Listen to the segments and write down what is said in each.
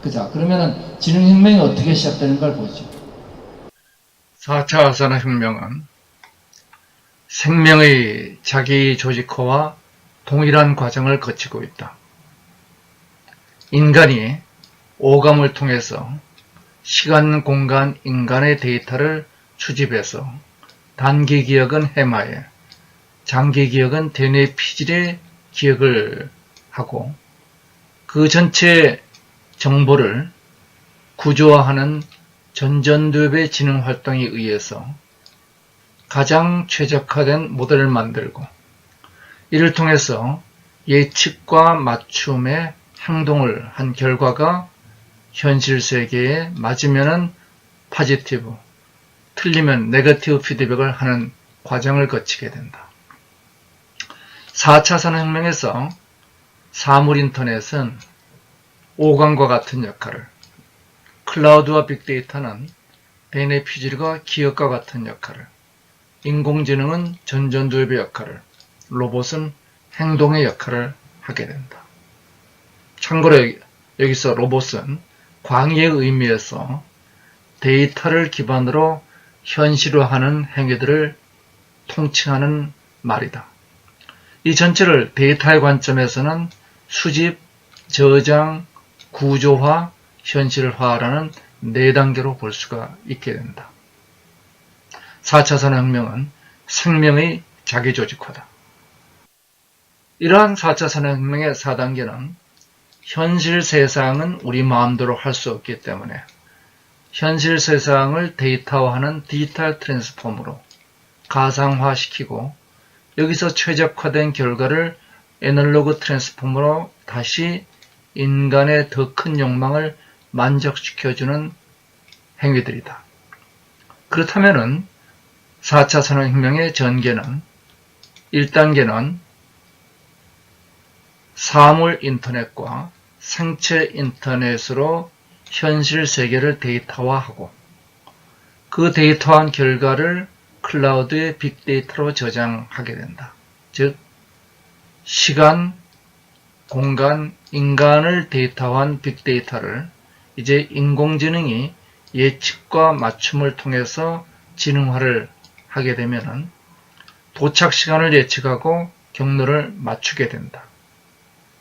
그자. 그러면은 지능혁명이 어떻게 시작되는 걸 보죠. 4차 산업혁명은 생명의 자기 조직화와 동일한 과정을 거치고 있다. 인간이 오감을 통해서 시간, 공간, 인간의 데이터를 수집해서 단기 기억은 해마에, 장기 기억은 대뇌 피질에 기억을 하고 그 전체 정보를 구조화하는 전전두엽의 지능 활동에 의해서 가장 최적화된 모델을 만들고 이를 통해서 예측과 맞춤의 행동을 한 결과가 현실 세계에 맞으면은 포지티브, 틀리면 네거티브 피드백을 하는 과정을 거치게 된다. 4차 산업혁명에서 사물 인터넷은 오감과 같은 역할을, 클라우드와 빅데이터는 대뇌 피질과 기억과 같은 역할을, 인공지능은 전전두엽의 역할을, 로봇은 행동의 역할을 하게 된다. 참고로 여기서 로봇은 광의의 의미에서 데이터를 기반으로 현실화하는 행위들을 통칭하는 말이다. 이 전체를 데이터의 관점에서는 수집, 저장, 구조화, 현실화라는 4단계로 볼 수가 있게 된다. 4차 산업혁명은 생명의 자기조직화다. 이러한 4차 산업혁명의 4단계는 현실 세상은 우리 마음대로 할 수 없기 때문에 현실 세상을 데이터화하는 디지털 트랜스폼으로 가상화시키고 여기서 최적화된 결과를 애널로그 트랜스폼으로 다시 인간의 더 큰 욕망을 만족시켜주는 행위들이다. 그렇다면은 4차 산업혁명의 전개는 1단계는 사물 인터넷과 생체 인터넷으로 현실 세계를 데이터화하고 그 데이터화한 결과를 클라우드의 빅데이터로 저장하게 된다. 즉 시간, 공간, 인간을 데이터화한 빅데이터를 이제 인공지능이 예측과 맞춤을 통해서 지능화를 하게 되면은 도착 시간을 예측하고 경로를 맞추게 된다.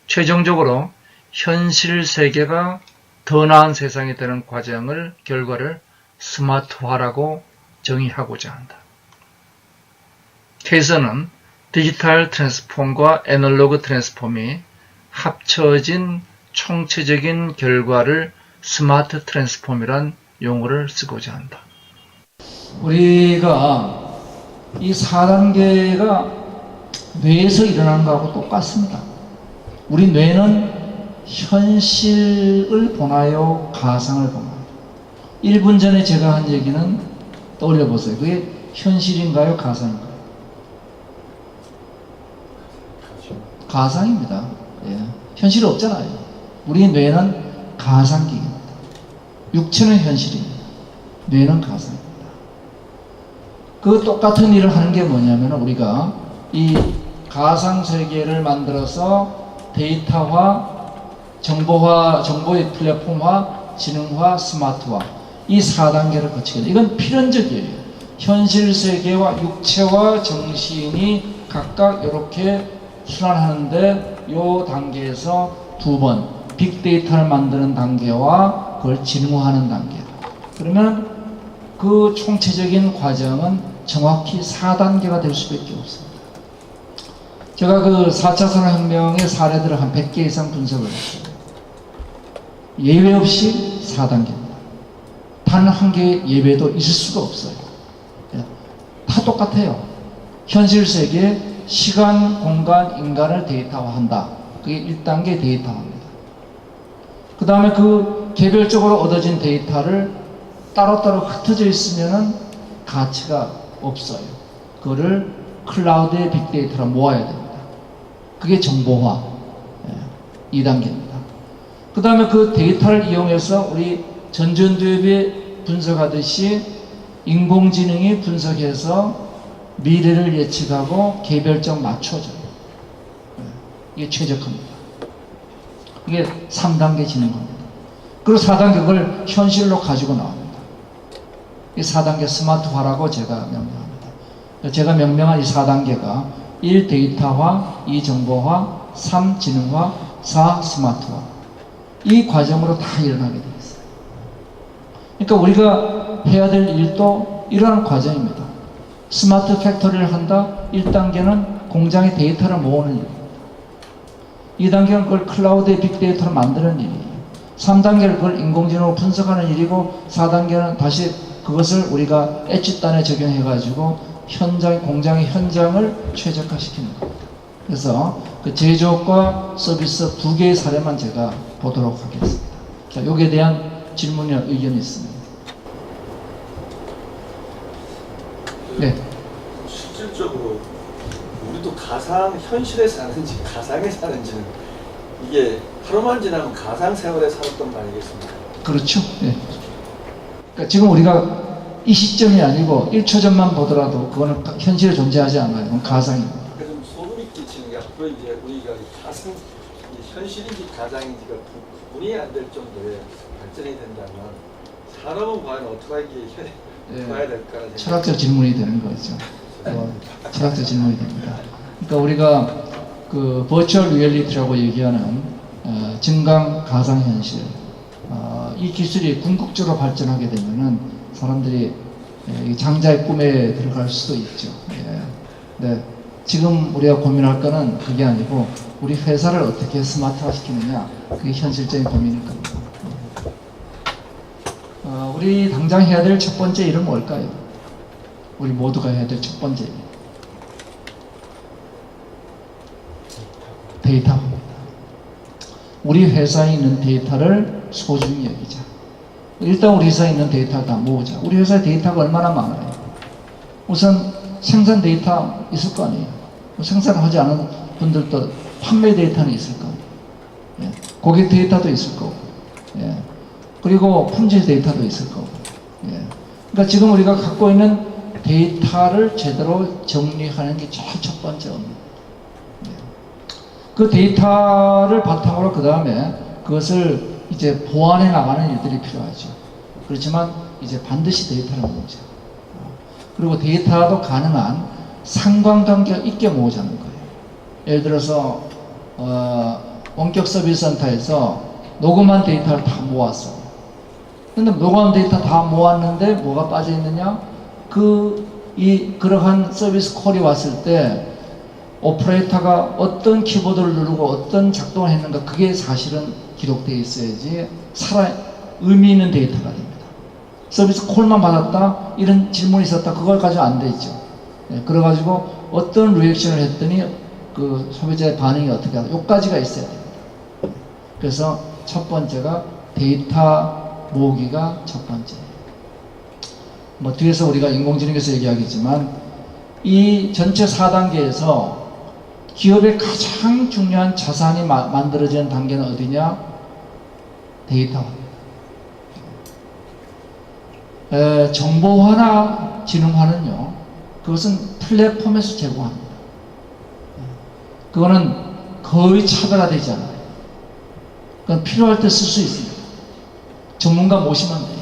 최종적으로 현실 세계가 더 나은 세상이 되는 결과를 스마트화라고 정의하고자 한다. 케이스는 디지털 트랜스폼과 애널로그 트랜스폼이 합쳐진 총체적인 결과를 스마트 트랜스폼이란 용어를 쓰고자 한다. 우리가 이 4단계가 뇌에서 일어나는 것하고 똑같습니다. 우리 뇌는 현실을 보나요? 가상을 보나요? 1분 전에 제가 한 얘기는 떠올려 보세요. 그게 현실인가요? 가상인가요? 가상입니다. 예. 현실이 없잖아요. 우리 뇌는 가상기입니다. 육체는 현실입니다. 뇌는 가상입니다. 그 똑같은 일을 하는 게 뭐냐면 우리가 이 가상 세계를 만들어서 데이터화, 정보화, 정보의 플랫폼화, 지능화, 스마트화 이 4단계를 거치게 돼. 이건 필연적이에요. 현실 세계와 육체와 정신이 각각 이렇게 순환하는데 이 단계에서 2번 빅데이터를 만드는 단계와 그걸 지능화하는 단계다. 그러면 그 총체적인 과정은 정확히 4단계가 될 수밖에 없습니다. 제가 그 4차 산업혁명의 사례들을 한 100개 이상 분석을 했어요. 예외 없이 4단계입니다. 단 한 개의 예외도 있을 수가 없어요. 다 똑같아요. 현실 세계에 시간, 공간, 인간을 데이터화한다. 그게 1단계 데이터화입니다. 그 다음에 그 개별적으로 얻어진 데이터를 따로따로 흩어져 있으면 가치가 없어요. 그거를 클라우드의 빅데이터로 모아야 됩니다. 그게 정보화 2단계입니다. 그 다음에 그 데이터를 이용해서 우리 전전두엽이 분석하듯이 인공지능이 분석해서 미래를 예측하고 개별적 맞춰줘요. 이게 최적화입니다. 이게 3단계 지능화입니다. 그리고 4단계 그걸 현실로 가지고 나옵니다. 이 4단계 스마트화라고 제가 명명합니다. 제가 명명한 이 4단계가 1. 데이터화, 2. 정보화, 3. 지능화, 4. 스마트화. 이 과정으로 다 일어나게 되어 있어요. 그러니까 우리가 해야 될 일도 이러한 과정입니다. 스마트 팩토리를 한다. 1단계는 공장의 데이터를 모으는 일입니다. 2단계는 그걸 클라우드의 빅데이터로 만드는 일이에요. 3단계는 그걸 인공지능으로 분석하는 일이고 4단계는 다시 그것을 우리가 엣지단에 적용해가지고 공장의 현장을 최적화시키는 겁니다. 그래서 그 제조업과 서비스 두 개의 사례만 제가 보도록 하겠습니다. 자, 여기에 대한 질문이나 의견이 있습니다. 네. 실질적으로 우리도 가상 현실에 사는지 가상에 사는지는 이게 하루만 지나면 가상 세월에 살았던 거 아니겠습니까? 그렇죠. 네. 그러니까 지금 우리가 이 시점이 아니고 1초 전만 보더라도 그거는 현실에 존재하지 않아요. 그건 가상입니다. 그래서 좀 소름이 끼치는 게 앞으로 이제 우리가 가상, 현실인지 가상인지가 구분이 안 될 정도의 발전이 된다면 사람은 과연 어떻게 봐야 될까? 철학적 질문이 되는 거죠. 철학적 질문이 됩니다. 그러니까 우리가 그 버추얼 리얼리티라고 얘기하는 증강 가상현실 이 기술이 궁극적으로 발전하게 되면은 사람들이 장자의 꿈에 들어갈 수도 있죠. 네. 지금 우리가 고민할 거는 그게 아니고 우리 회사를 어떻게 스마트화 시키느냐 그게 현실적인 고민일 겁니다. 우리 당장 해야 될 첫 번째 일은 뭘까요? 우리 모두가 해야 될 첫 번째 일. 데이터입니다. 우리 회사에 있는 데이터를 소중히 여기자. 일단 우리 회사에 있는 데이터를 다 모으자. 우리 회사의 데이터가 얼마나 많아요? 우선 생산 데이터 있을 거 아니에요. 생산을 하지 않은 분들도 판매 데이터는 있을 거 아니에요. 고객 데이터도 있을 거고. 그리고 품질 데이터도 있을 거고. 그러니까 지금 우리가 갖고 있는 데이터를 제대로 정리하는 게 제일 첫 번째 업무입니다. 그 데이터를 바탕으로 그 다음에 그것을 이제 보완해 나가는 일들이 필요하죠. 그렇지만 이제 반드시 데이터를 모으자. 그리고 데이터도 가능한 상관관계가 있게 모으자는 거예요. 예를 들어서 원격 서비스 센터에서 녹음한 데이터를 다 모았어요. 근데 녹음한 데이터 다 모았는데 뭐가 빠져 있느냐? 그러한 서비스 콜이 왔을 때 오퍼레이터가 어떤 키보드를 누르고 어떤 작동을 했는가 그게 사실은 기록되어 있어야지 의미 있는 데이터가 됩니다. 서비스 콜만 받았다 이런 질문이 있었다 그걸 가지고 안 되죠. 그래가지고 어떤 리액션을 했더니 그 소비자의 반응이 어떻게 하다 요까지가 있어야 됩니다. 그래서 첫 번째가 데이터 모으기가 첫 번째. 뭐 뒤에서 우리가 인공지능에서 얘기하겠지만 이 전체 4단계에서 기업의 가장 중요한 자산이 만들어지는 단계는 어디냐? 데이터화입니다. 정보화나 지능화는요, 그것은 플랫폼에서 제공합니다. 그거는 거의 차별화되지 않아요. 그건 필요할 때 쓸 수 있습니다. 전문가 모시면 돼요.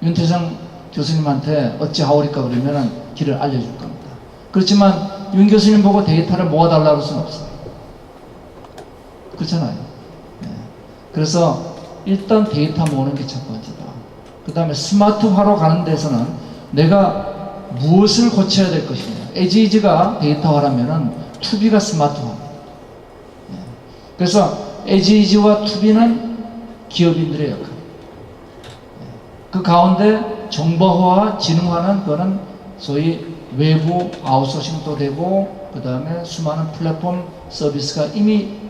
윤태성 교수님한테 어찌 하오리까 그러면은 길을 알려줄 겁니다. 그렇지만 윤 교수님 보고 데이터를 모아달라고 할 수는 없어요. 그렇잖아요. 그래서 일단 데이터 모으는 게 첫 번째다. 그 다음에 스마트화로 가는 데서는 내가 무엇을 고쳐야 될 것이냐. 에지이즈가 데이터화라면은 투비가 스마트화입니다. 그래서 에지이즈와 투비는 기업인들의 역할. 그 가운데 정보화와 지능화는 그거는 소위 외부 아웃소싱도 되고 그 다음에 수많은 플랫폼 서비스가 이미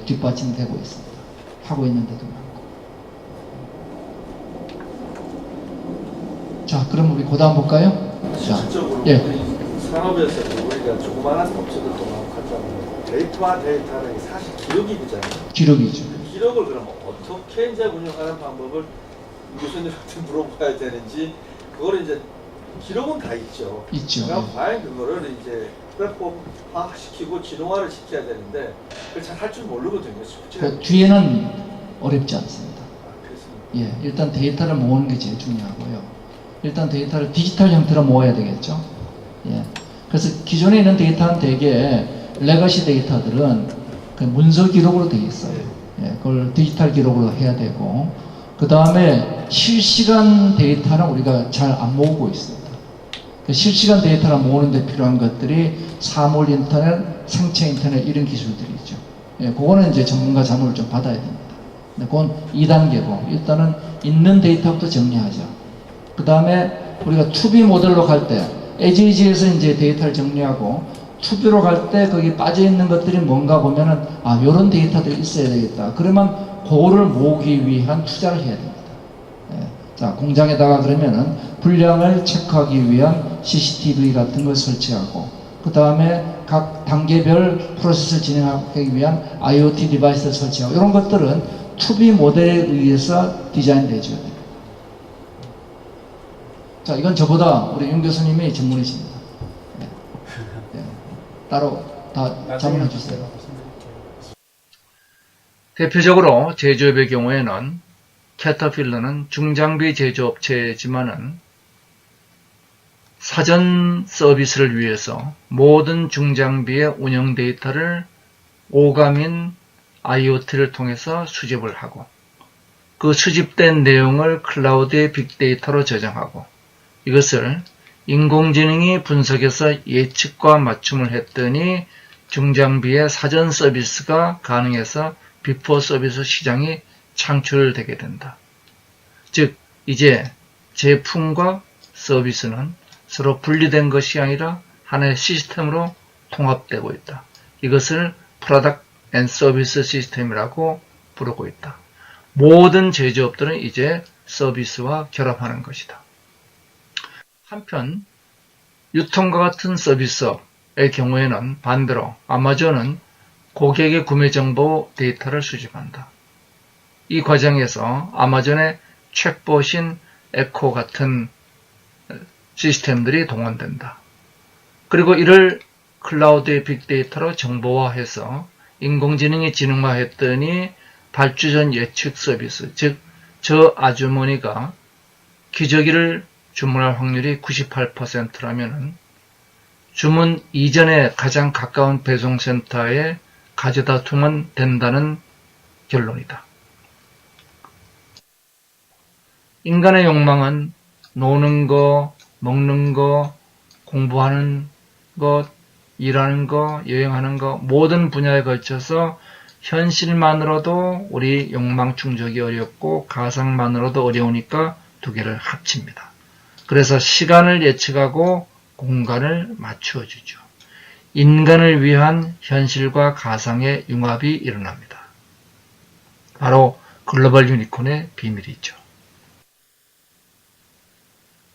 뒷받침되고 있습니다. 하고 있는 데도 많고. 자, 그럼 우리 그 다음 볼까요? 실질적으로 예. 우리 산업에서 우리가 조그마한 업체들도 많고 하잖아요. 데이터는 사실 기록이잖아요. 기록이죠. 그 기록을 그럼 어떻게 이제 운영하는 방법을 교수님한테 물어봐야 되는지 그거를 이제 기록은 다 있죠. 있죠. 그럼 과연 그거를 이제 플랫폼화 시키고 진화를 시켜야 되는데 그걸 잘 할 줄 모르거든요. 그 뒤에는 어렵지 않습니다. 그렇습니다. 일단 데이터를 모으는 게 제일 중요하고요. 일단 데이터를 디지털 형태로 모아야 되겠죠. 그래서 기존에 있는 데이터는 대개 레거시 데이터들은 그 문서 기록으로 되어 있어요. 그걸 디지털 기록으로 해야 되고, 그 다음에 실시간 데이터는 우리가 잘 안 모으고 있습니다. 그 실시간 데이터를 모으는 데 필요한 것들이 사물 인터넷, 생체 인터넷 이런 기술들이 있죠. 그거는 이제 전문가 자문을 좀 받아야 됩니다. 그건 2단계고, 일단은 있는 데이터부터 정리하죠. 그 다음에 우리가 2B 모델로 갈 때, 에지지에서 이제 데이터를 정리하고, 2B로 갈 때 거기 빠져있는 것들이 뭔가 보면은, 요런 데이터들이 있어야 되겠다. 그러면 그거를 모으기 위한 투자를 해야 됩니다. 자, 공장에다가 그러면은 분량을 체크하기 위한 CCTV 같은 걸 설치하고, 그 다음에 각 단계별 프로세스를 진행하기 위한 IoT 디바이스를 설치하고, 이런 것들은 2B 모델에 의해서 디자인되죠. 자, 이건 저보다 우리 윤 교수님이 전문이십니다. 따로 다 자문해 주세요. 대표적으로 제조업의 경우에는 캐터필러는 중장비 제조업체지만은 사전 서비스를 위해서 모든 중장비의 운영 데이터를 오감인 IoT를 통해서 수집을 하고, 그 수집된 내용을 클라우드의 빅데이터로 저장하고, 이것을 인공지능이 분석해서 예측과 맞춤을 했더니 중장비의 사전 서비스가 가능해서 비포 서비스 시장이 창출되게 된다. 즉, 이제 제품과 서비스는 서로 분리된 것이 아니라 하나의 시스템으로 통합되고 있다. 이것을 프로덕트 앤 서비스 시스템이라고 부르고 있다. 모든 제조업들은 이제 서비스와 결합하는 것이다. 한편 유통과 같은 서비스의 경우에는 반대로 아마존은 고객의 구매 정보 데이터를 수집한다. 이 과정에서 아마존의 챗봇인 에코 같은 시스템들이 동원된다. 그리고 이를 클라우드의 빅데이터로 정보화해서 인공지능이 지능화했더니 발주전 예측 서비스, 즉 저 아주머니가 기저귀를 주문할 확률이 98%라면 주문 이전에 가장 가까운 배송센터에 가져다 두면 된다는 결론이다. 인간의 욕망은 노는 거, 먹는 거, 공부하는 것, 일하는 거, 여행하는 거, 모든 분야에 걸쳐서 현실만으로도 우리 욕망 충족이 어렵고 가상만으로도 어려우니까 두 개를 합칩니다. 그래서 시간을 예측하고 공간을 맞추어 주죠. 인간을 위한 현실과 가상의 융합이 일어납니다. 바로 글로벌 유니콘의 비밀이죠.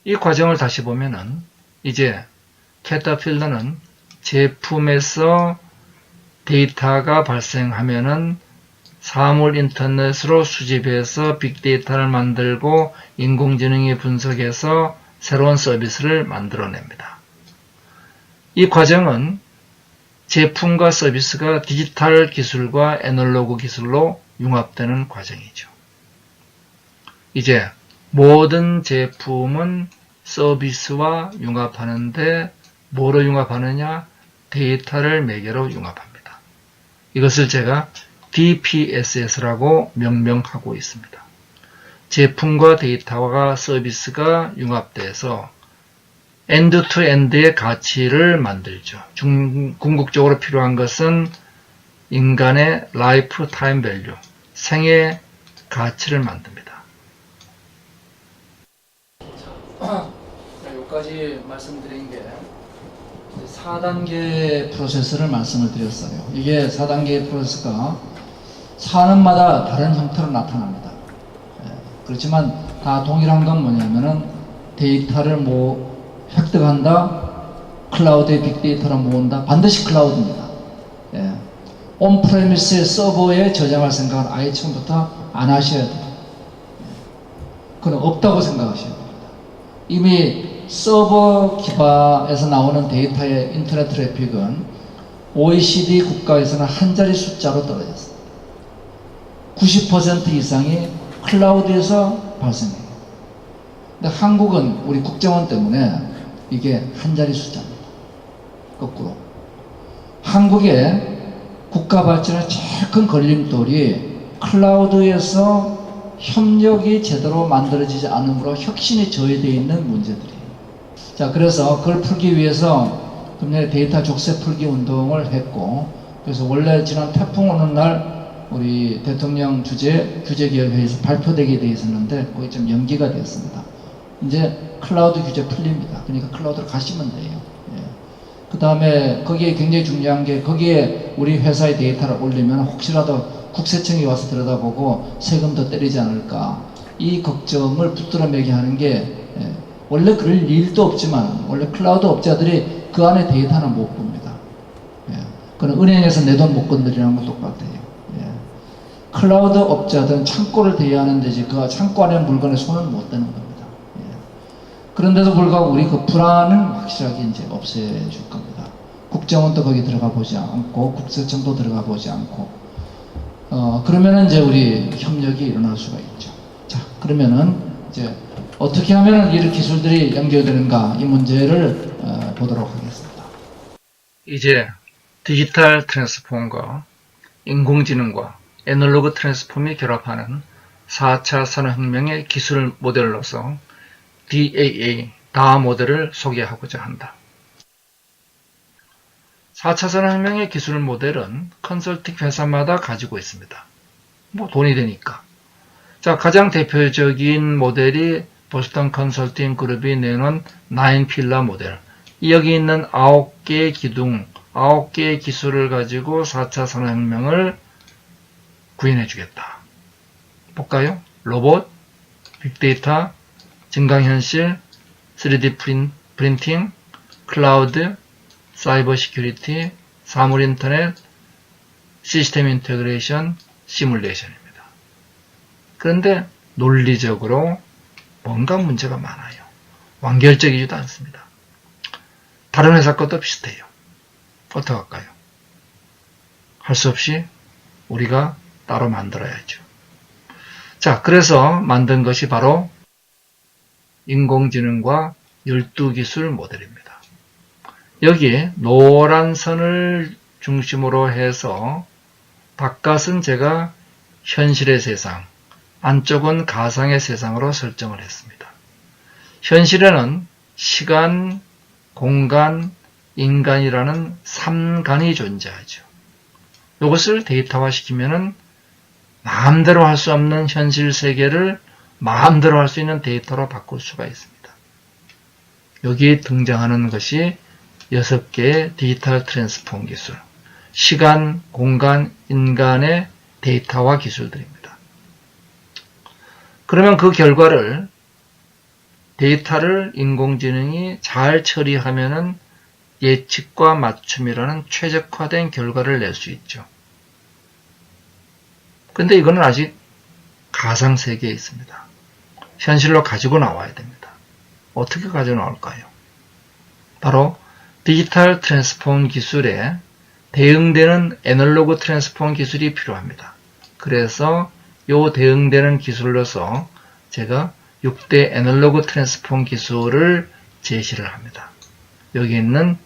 이 과정을 다시 보면은 이제 캐터필러는 제품에서 데이터가 발생하면은 사물 인터넷으로 수집해서 빅데이터를 만들고 인공지능이 분석해서 새로운 서비스를 만들어냅니다. 이 과정은 제품과 서비스가 디지털 기술과 애널로그 기술로 융합되는 과정이죠. 이제 모든 제품은 서비스와 융합하는데 뭐로 융합하느냐? 데이터를 매개로 융합합니다. 이것을 제가 DPSS라고 명명하고 있습니다. 제품과 데이터와 서비스가 융합돼서 엔드-투-엔드의 가치를 만들죠. 궁극적으로 필요한 것은 인간의 라이프 타임 밸류, 생애 가치를 만듭니다. 여기까지 말씀드린 게 4단계 프로세스를 말씀을 드렸어요. 이게 4단계 프로세스가 산업마다 다른 형태로 나타납니다. 그렇지만 다 동일한 건 뭐냐면은 데이터를 획득한다, 클라우드의 빅데이터를 모은다, 반드시 클라우드입니다. 온프레미스의 서버에 저장할 생각은 아예 처음부터 안 하셔야 돼요. 그건 없다고 생각하셔야 됩니다. 이미 서버 기반에서 나오는 데이터의 인터넷 트래픽은 OECD 국가에서는 한 자리 숫자로 떨어졌습니다. 90% 이상이 클라우드에서 발생해요. 근데 한국은 우리 국정원 때문에 이게 한 자리 숫자입니다. 거꾸로. 한국의 국가 발전의 제일 큰 걸림돌이 클라우드에서 협력이 제대로 만들어지지 않으므로 혁신이 저해되어 있는 문제들이에요. 자, 그래서 그걸 풀기 위해서 금년에 데이터 족쇄 풀기 운동을 했고, 그래서 원래 지난 태풍 오는 날 우리 대통령 규제개혁회의에서 발표되게 되어 있었는데 거기 좀 연기가 되었습니다. 이제 클라우드 규제 풀립니다. 그러니까 클라우드로 가시면 돼요. 예. 그 다음에 거기에 굉장히 중요한 게 거기에 우리 회사의 데이터를 올리면 혹시라도 국세청이 와서 들여다보고 세금 더 때리지 않을까, 이 걱정을 붙들어매게 하는 게 원래 그럴 일도 없지만 원래 클라우드 업자들이 그 안에 데이터는 못 봅니다. 그건 은행에서 내 돈 못 건드리는 건 똑같아요. 클라우드 업자들은 창고를 대여하는 데지 그 창고 안에 물건에 손을 못 대는 겁니다. 그런데도 불구하고 우리 그 불안은 확실하게 이제 없애줄 겁니다. 국정원도 거기 들어가 보지 않고 국세청도 들어가 보지 않고 그러면은 이제 우리 협력이 일어날 수가 있죠. 자, 그러면은 이제 어떻게 하면 이런 기술들이 연결되는가, 이 문제를 보도록 하겠습니다. 이제 디지털 트랜스폼과 인공지능과 애널로그 트랜스폼이 결합하는 4차 산업혁명의 기술 모델로서 DAA, 다 모델을 소개하고자 한다. 4차 산업혁명의 기술 모델은 컨설팅 회사마다 가지고 있습니다. 뭐 돈이 되니까. 자, 가장 대표적인 모델이 보스턴 컨설팅 그룹이 내놓은 9필러 모델. 여기 있는 9개의 기둥, 9개의 기술을 가지고 4차 산업혁명을 구현해 주겠다. 볼까요? 로봇, 빅데이터, 증강현실, 3D 프린팅, 클라우드, 사이버 시큐리티, 사물 인터넷, 시스템 인테그레이션, 시뮬레이션입니다. 그런데 논리적으로 뭔가 문제가 많아요. 완결적이지도 않습니다. 다른 회사 것도 비슷해요. 어떡할까요? 할 수 없이 우리가 따로 만들어야죠. 자, 그래서 만든 것이 바로 인공지능과 12기술 모델입니다. 여기에 노란 선을 중심으로 해서 바깥은 제가 현실의 세상, 안쪽은 가상의 세상으로 설정을 했습니다. 현실에는 시간, 공간, 인간이라는 3간이 존재하죠. 이것을 데이터화시키면은 마음대로 할 수 없는 현실 세계를 마음대로 할 수 있는 데이터로 바꿀 수가 있습니다. 여기에 등장하는 것이 6개의 디지털 트랜스폼 기술, 시간, 공간, 인간의 데이터화 기술들입니다. 그러면 그 결과를 데이터를 인공지능이 잘 처리하면은 예측과 맞춤이라는 최적화된 결과를 낼 수 있죠. 근데 이거는 아직 가상세계에 있습니다. 현실로 가지고 나와야 됩니다. 어떻게 가지고 나올까요? 바로 디지털 트랜스폼 기술에 대응되는 애널로그 트랜스폼 기술이 필요합니다. 그래서 이 대응되는 기술로서 제가 6대 애널로그 트랜스폼 기술을 제시를 합니다. 여기 있는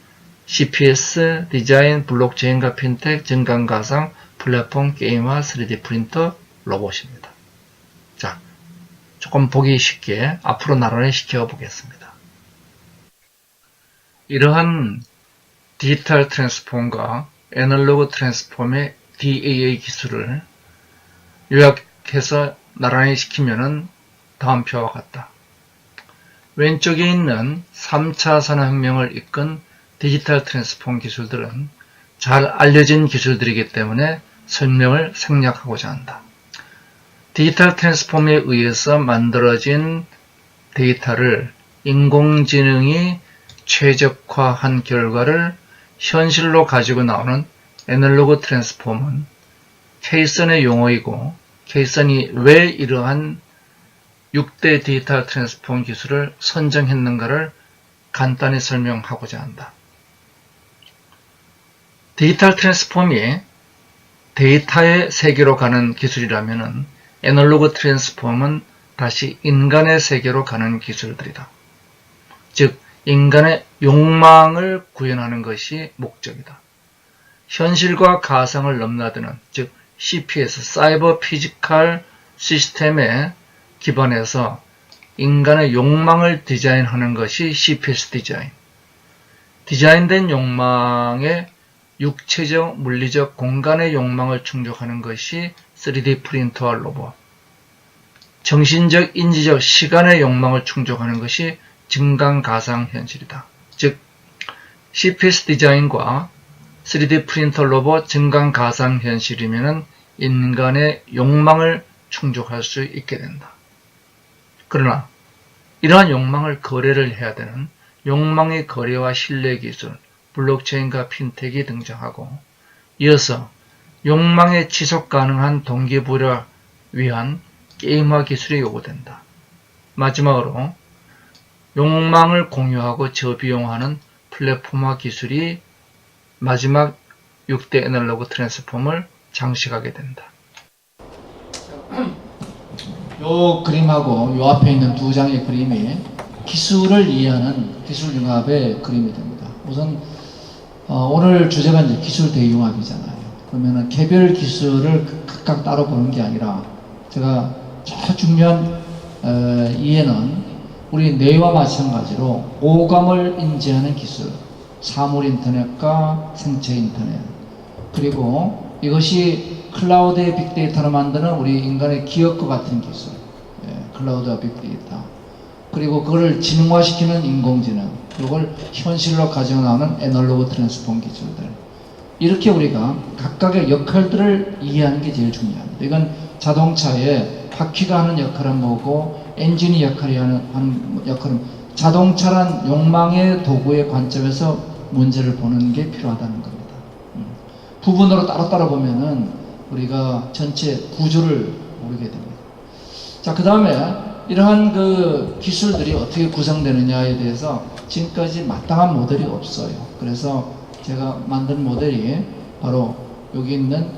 CPS, 디자인, 블록체인과 핀텍, 증강가상, 플랫폼, 게임화, 3D 프린터, 로봇입니다. 자, 조금 보기 쉽게 앞으로 나란히 시켜 보겠습니다. 이러한 디지털 트랜스폼과 애널로그 트랜스폼의 DAA 기술을 요약해서 나란히 시키면은 다음 표와 같다. 왼쪽에 있는 3차 산업혁명을 이끈 디지털 트랜스폼 기술들은 잘 알려진 기술들이기 때문에 설명을 생략하고자 한다. 디지털 트랜스폼에 의해서 만들어진 데이터를 인공지능이 최적화한 결과를 현실로 가지고 나오는 애널로그 트랜스폼은 케이슨의 용어이고, 케이슨이 왜 이러한 6대 디지털 트랜스폼 기술을 선정했는가를 간단히 설명하고자 한다. 디지털 트랜스폼이 데이터의 세계로 가는 기술이라면 애널로그 트랜스폼은 다시 인간의 세계로 가는 기술들이다. 즉, 인간의 욕망을 구현하는 것이 목적이다. 현실과 가상을 넘나드는, 즉 CPS, 사이버 피지컬 시스템에 기반해서 인간의 욕망을 디자인하는 것이 CPS 디자인. 디자인된 욕망에 육체적, 물리적, 공간의 욕망을 충족하는 것이 3D 프린터와 로봇. 정신적, 인지적, 시간의 욕망을 충족하는 것이 증강 가상 현실이다. 즉, CPS 디자인과 3D 프린터 로봇 증강 가상 현실이면은 인간의 욕망을 충족할 수 있게 된다. 그러나 이러한 욕망을 거래를 해야 되는 욕망의 거래와 신뢰 기술, 블록체인과 핀텍이 등장하고, 이어서 욕망의 지속 가능한 동기부여를 위한 게임화 기술이 요구된다. 마지막으로 욕망을 공유하고 저비용화하는 플랫폼화 기술이 마지막 6대 애널로그 트랜스폼을 장식하게 된다. 요 그림하고 요 앞에 있는 두 장의 그림이 기술을 이해하는 기술융합의 그림이 됩니다. 우선 오늘 주제가 이제 기술 대융합이잖아요. 그러면은 개별 기술을 각각 따로 보는 게 아니라, 제가 저 중요한 이해는 우리 뇌와 마찬가지로 오감을 인지하는 기술, 사물 인터넷과 생체 인터넷, 그리고 이것이 클라우드의 빅데이터로 만드는 우리 인간의 기억과 같은 기술, 클라우드와 빅데이터, 그리고 그걸 지능화시키는 인공지능, 그걸 현실로 가져 나오는 애널로그 트랜스폼 기술들. 이렇게 우리가 각각의 역할들을 이해하는 게 제일 중요합니다. 이건 자동차에 바퀴가 하는 역할은 뭐고, 엔진이 하는 역할은, 자동차란 욕망의 도구의 관점에서 문제를 보는 게 필요하다는 겁니다. 부분으로 따로따로 보면은 우리가 전체 구조를 모르게 됩니다. 자, 그 다음에 이러한 그 기술들이 어떻게 구성되느냐에 대해서 지금까지 마땅한 모델이 없어요. 그래서 제가 만든 모델이 바로 여기 있는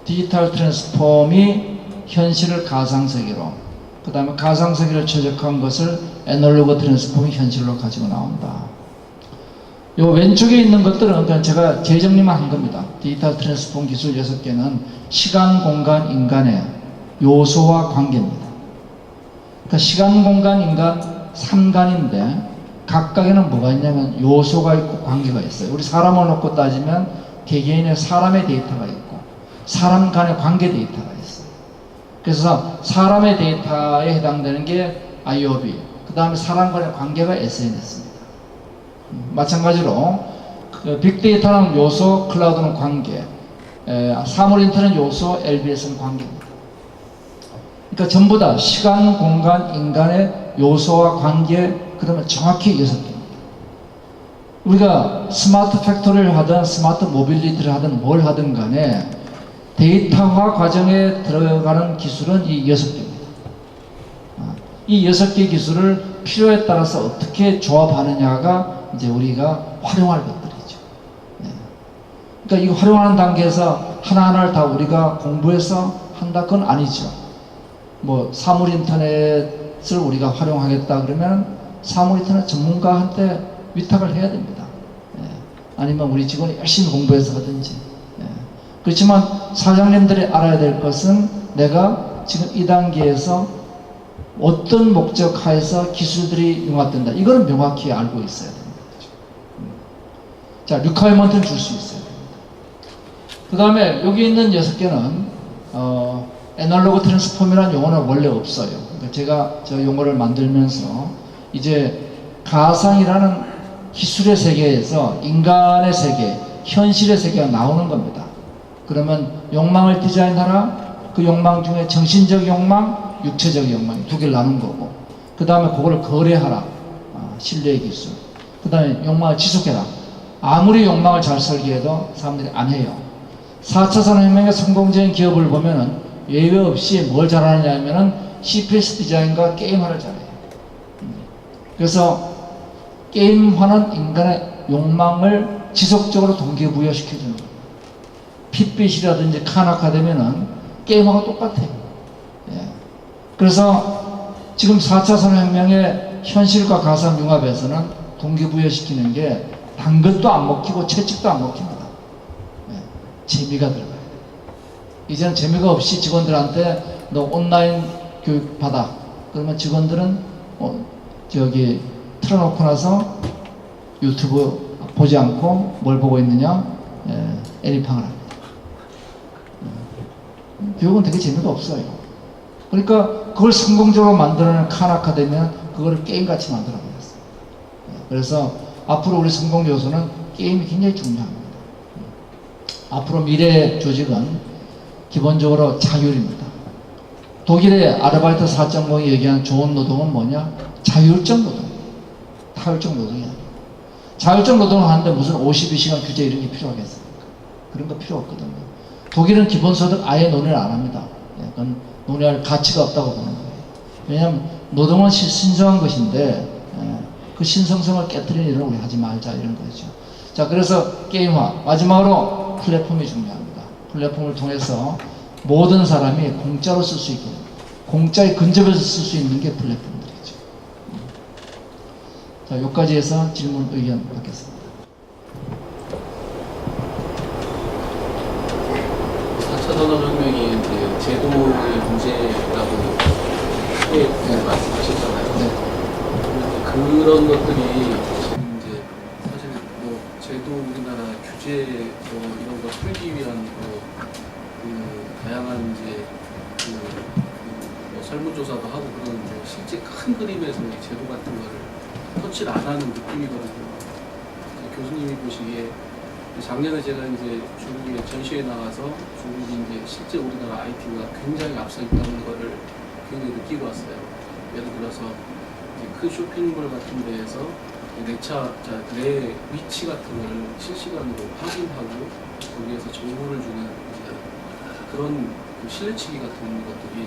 디지털 트랜스폼이 현실을 가상세계로, 그 다음에 가상세계를 최적화한 것을 애널로그 트랜스폼이 현실로 가지고 나온다. 요 왼쪽에 있는 것들은 그냥 제가 재정리만 한 겁니다. 디지털 트랜스폼 기술 6개는 시간, 공간, 인간의 요소와 관계입니다. 그러니까 시간, 공간, 인간 3간인데 각각에는 뭐가 있냐면 요소가 있고 관계가 있어요. 우리 사람을 놓고 따지면 개개인의 사람의 데이터가 있고 사람 간의 관계 데이터가 있어요. 그래서 사람의 데이터에 해당되는 게 IoB, 그 다음에 사람 간의 관계가 SNS입니다. 마찬가지로 그 빅데이터는 요소, 클라우드는 관계, 사물 인터넷 요소, LBS는 관계입니다. 그러니까 전부 다 시간, 공간, 인간의 요소와 관계, 그러면 정확히 6개입니다. 우리가 스마트 팩토리를 하든 스마트 모빌리티를 하든 뭘 하든 간에 데이터화 과정에 들어가는 기술은 이 6개입니다. 이 6개 기술을 필요에 따라서 어떻게 조합하느냐가 이제 우리가 활용할 것들이죠. 그러니까 이거 활용하는 단계에서 하나하나를 다 우리가 공부해서 한다, 그건 아니죠. 뭐 사물 인터넷을 우리가 활용하겠다 그러면 사물 인터넷 전문가한테 위탁을 해야 됩니다. 아니면 우리 직원이 열심히 공부해서 하든지. 그렇지만 사장님들이 알아야 될 것은 내가 지금 이 단계에서 어떤 목적 하에서 기술들이 융합된다, 이거는 명확히 알고 있어야 됩니다. 자, 리퀘어먼트를 줄 수 있어야 됩니다. 그 다음에 여기 있는 6개는 애널로그 트랜스폼이라는 용어는 원래 없어요. 그러니까 제가 저 용어를 만들면서 이제 가상이라는 기술의 세계에서 인간의 세계, 현실의 세계가 나오는 겁니다. 그러면 욕망을 디자인하라, 그 욕망 중에 정신적 욕망, 육체적 욕망 두 개를 나눈 거고, 그 다음에 그거를 거래하라, 신뢰의 기술, 그 다음에 욕망을 지속해라. 아무리 욕망을 잘 설계해도 사람들이 안 해요. 4차 산업혁명의 성공적인 기업을 보면은 예외 없이 뭘 잘하느냐 하면은 CPS 디자인과 게임화를 잘해요. 그래서 게임화는 인간의 욕망을 지속적으로 동기부여시켜주는 거예요. 핏빛이라든지 카나카 되면은 게임화가 똑같아요. 그래서 지금 4차 산업혁명의 현실과 가상 융합에서는 동기부여시키는 게 단 것도 안 먹히고 채찍도 안 먹힙니다. 네, 재미가 들어가요. 이제는 재미가 없이 직원들한테 너 온라인 교육 받아. 그러면 직원들은 저기 틀어놓고 나서 유튜브 보지 않고 뭘 보고 있느냐? 애니팡을 합니다. 교육은 되게 재미가 없어요. 그러니까 그걸 성공적으로 만들어낸 칸 아카데미는 그거를 게임같이 만들어버렸어요. 그래서 앞으로 우리 성공 요소는 게임이 굉장히 중요합니다. 앞으로 미래의 조직은 기본적으로 자율입니다. 독일의 아르바이트 4.0이 얘기한 좋은 노동은 뭐냐? 자율적 노동. 타율적 노동이 아니에요. 자율적 노동을 하는데 무슨 52시간 규제 이런 게 필요하겠습니까? 그런 거 필요 없거든요. 독일은 기본소득 아예 논의를 안 합니다. 그건 논의할 가치가 없다고 보는 거예요. 왜냐하면 노동은 신성한 것인데 그 신성성을 깨뜨리는 일을 우리 하지 말자 이런 거죠. 자, 그래서 게임화. 마지막으로 플랫폼이 중요합니다. 플랫폼을 통해서 모든 사람이 공짜로 쓸 수 있게, 공짜에 근접해서 쓸 수 있는 게 플랫폼들이죠. 자, 여기까지 해서 질문 의견 받겠습니다. 4차 산업혁명이 이제 제도의 문제라고 크게 말씀하셨잖아요. 네. 그런 것들이 이제 사실 뭐 제도 우리나라 규제 이런 거 풀기 위한 다양한 이제 뭐 설문조사도 하고 그러는데 실제 큰 그림에서 이 제도 같은 거를 터치를 안 하는 느낌이거든요. 교수님이 보시기에 작년에 제가 이제 중국에 전시회 나가서 중국이 이제 실제 우리나라 IT가 굉장히 앞서 있다는 거를 굉장히 느끼고 왔어요. 예를 들어서 큰 쇼핑몰 같은 데에서 내 위치 같은 걸 실시간으로 확인하고 거기에서 정보를 주는 그런 신뢰치기 같은 것들이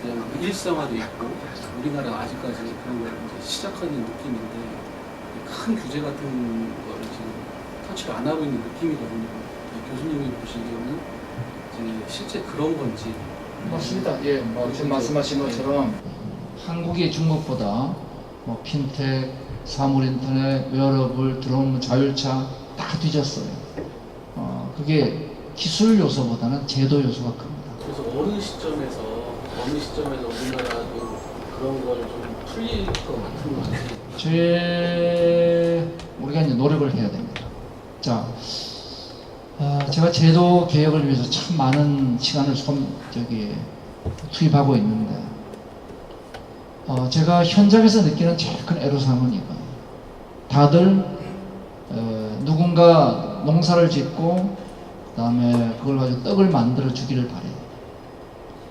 그냥 일상화되어 있고 우리나라가 아직까지 그런 걸 이제 시작하는 느낌인데 큰 규제 같은 거를 지금 터치를 안 하고 있는 느낌이거든요. 교수님이 보시기에는 이제 실제 그런 건지. 맞습니다. 예, 지금 말씀하신 것처럼 한국이 중국보다 뭐 핀텍, 사물인터넷, 웨어러블, 드론, 자율차 다 뒤졌어요. 그게 기술 요소보다는 제도 요소가 큽니다. 그래서 어느 시점에서 우리나라도 그런 걸 좀 풀릴 것 같은 건지. 우리가 이제 노력을 해야 됩니다. 자, 제가 제도 개혁을 위해서 참 많은 시간을 투입하고 있는데, 제가 현장에서 느끼는 제일 큰 애로사항은 이거예요. 다들 누군가 농사를 짓고 그 다음에 그걸 가지고 떡을 만들어 주기를 바래요.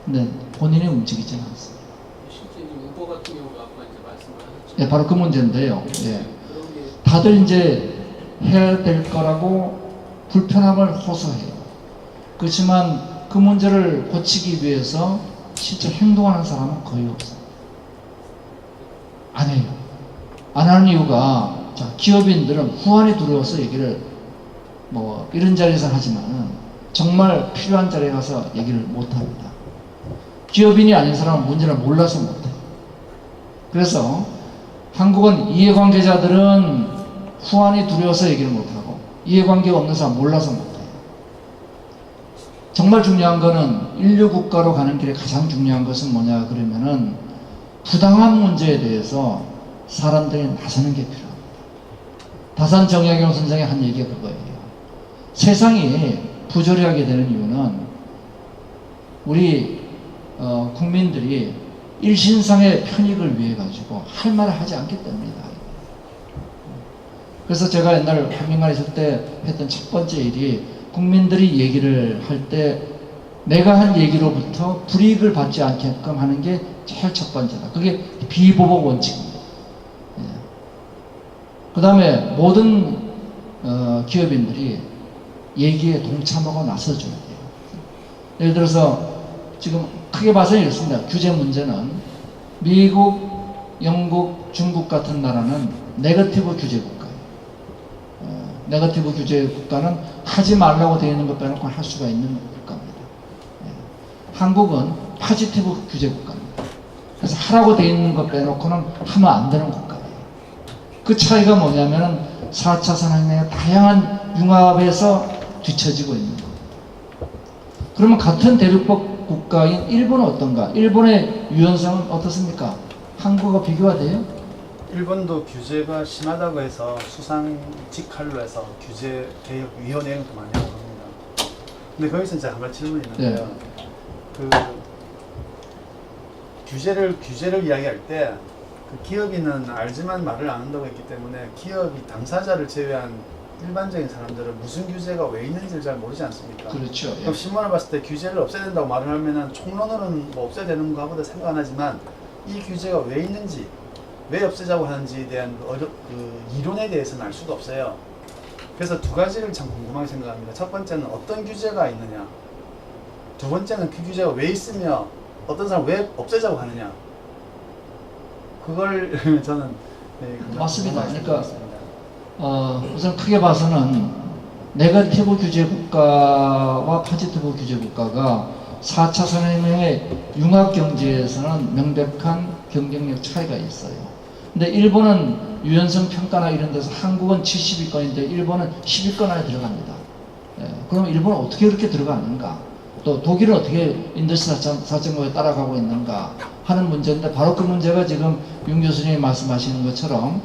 근데 본인이 움직이지는 않습니다. 실제 우버 같은 경우가 아까 이제 말씀을 하셨죠. 예, 바로 그 문제인데요. 예. 그런 게 다들 이제 해야 될 거라고 불편함을 호소해요. 그렇지만 그 문제를 고치기 위해서 실제 행동하는 사람은 거의 없어요. 안 해요. 안 하는 이유가, 자, 기업인들은 후환이 두려워서 얘기를 뭐 이런 자리에서 하지만 정말 필요한 자리에 가서 얘기를 못 합니다. 기업인이 아닌 사람은 문제를 몰라서 못 해요. 그래서 한국은 이해관계자들은 후환이 두려워서 얘기를 못 하고 이해관계가 없는 사람 몰라서 못 해요. 정말 중요한 거는 인류 국가로 가는 길에 가장 중요한 것은 뭐냐 그러면은 부당한 문제에 대해서 사람들이 나서는 게 필요합니다. 다산 정약용 선생이 한 얘기가 그거예요. 세상이 부조리하게 되는 이유는 우리 국민들이 일신상의 편익을 위해 가지고 할 말을 하지 않기 때문이다. 그래서 제가 옛날 한민관에 있을 때 했던 첫 번째 일이 국민들이 얘기를 할 때 내가 한 얘기로부터 불이익을 받지 않게끔 하는 게 제일 첫 번째다. 그게 비보복 원칙입니다. 예. 그 다음에 모든 기업인들이 얘기에 동참하고 나서줘야 돼요. 예를 들어서 지금 크게 봐서 이렇습니다. 규제 문제는 미국, 영국, 중국 같은 나라는 네거티브 규제 국가예요. 네거티브 규제 국가는 하지 말라고 되어 있는 것 빼놓고 할 수가 있는 국가입니다. 한국은 파지티브 규제 국가입니다. 그래서 하라고 돼 있는 것 빼놓고는 하면 안 되는 국가예요. 그 차이가 뭐냐면은 4차 산업혁명의 다양한 융합에서 뒤처지고 있는 거예요. 그러면 같은 대륙법 국가인 일본은 어떤가? 일본의 유연성은 어떻습니까? 한국과 비교가 돼요? 일본도 규제가 심하다고 해서 수상직할로 해서 규제 개혁 위원회도 많이 하고 합니다. 근데 거기서 제가 한 가지 질문이 있는데요. 그 규제를 이야기할 때 그 기업인은 알지만 말을 안 한다고 했기 때문에 기업이 당사자를 제외한 일반적인 사람들은 무슨 규제가 왜 있는지를 잘 모르지 않습니까? 그렇죠. 예. 그럼 신문을 봤을 때 규제를 없애야 된다고 말을 하면은 총론으로는 뭐 없애야 되는 것보다 생각 안 하지만 이 규제가 왜 있는지 왜 없애자고 하는지에 대한 그 이론에 대해서는 알 수가 없어요. 그래서 두 가지를 참 궁금하게 생각합니다. 첫 번째는 어떤 규제가 있느냐, 두 번째는 그 규제가 왜 있으며 어떤 사람 왜 없애자고 하느냐, 그걸 저는 맞습니다. 궁금하게 그러니까 생각했습니다. 우선 크게 봐서는 네거티브 규제 국가와 포지티브 규제 국가가 4차 산업혁명의 융합 경제에서는 명백한 경쟁력 차이가 있어요. 근데 일본은 유연성 평가나 이런 데서 한국은 70위권인데 일본은 10위권 안에 들어갑니다. 예, 그럼 일본은 어떻게 그렇게 들어가는가? 또 독일은 어떻게 인더스트리 4.0에 따라가고 있는가 하는 문제인데, 바로 그 문제가 지금 윤 교수님이 말씀하시는 것처럼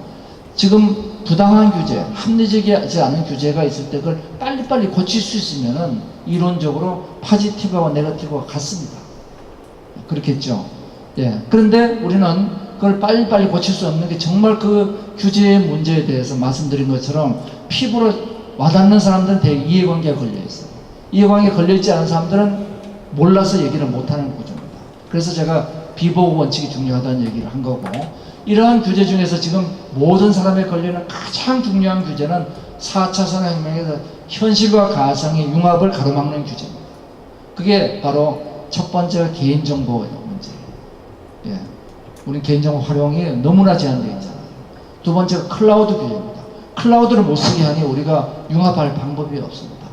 지금 부당한 규제, 합리적이지 않은 규제가 있을 때 그걸 빨리빨리 고칠 수 있으면은 이론적으로 포지티브와 네거티브가 같습니다. 그렇겠죠. 예. 그런데 우리는 그걸 빨리빨리 고칠 수 없는 게, 정말 그 규제의 문제에 대해서 말씀드린 것처럼 피부로 와닿는 사람들은 대개 이해관계가 걸려 있어요. 이해관계가 걸려 있지 않은 사람들은 몰라서 얘기를 못하는 구조입니다. 그래서 제가 비보호 원칙이 중요하다는 얘기를 한 거고, 이러한 규제 중에서 지금 모든 사람에 걸리는 가장 중요한 규제는 4차 산업혁명에서 현실과 가상의 융합을 가로막는 규제입니다. 그게 바로 첫 번째가 개인정보 문제예요. 예. 우리 개인정보 활용이 너무나 제한되어 있잖아요. 두 번째가 클라우드 규제입니다. 클라우드를 못 쓰게 하니 우리가 융합할 방법이 없습니다.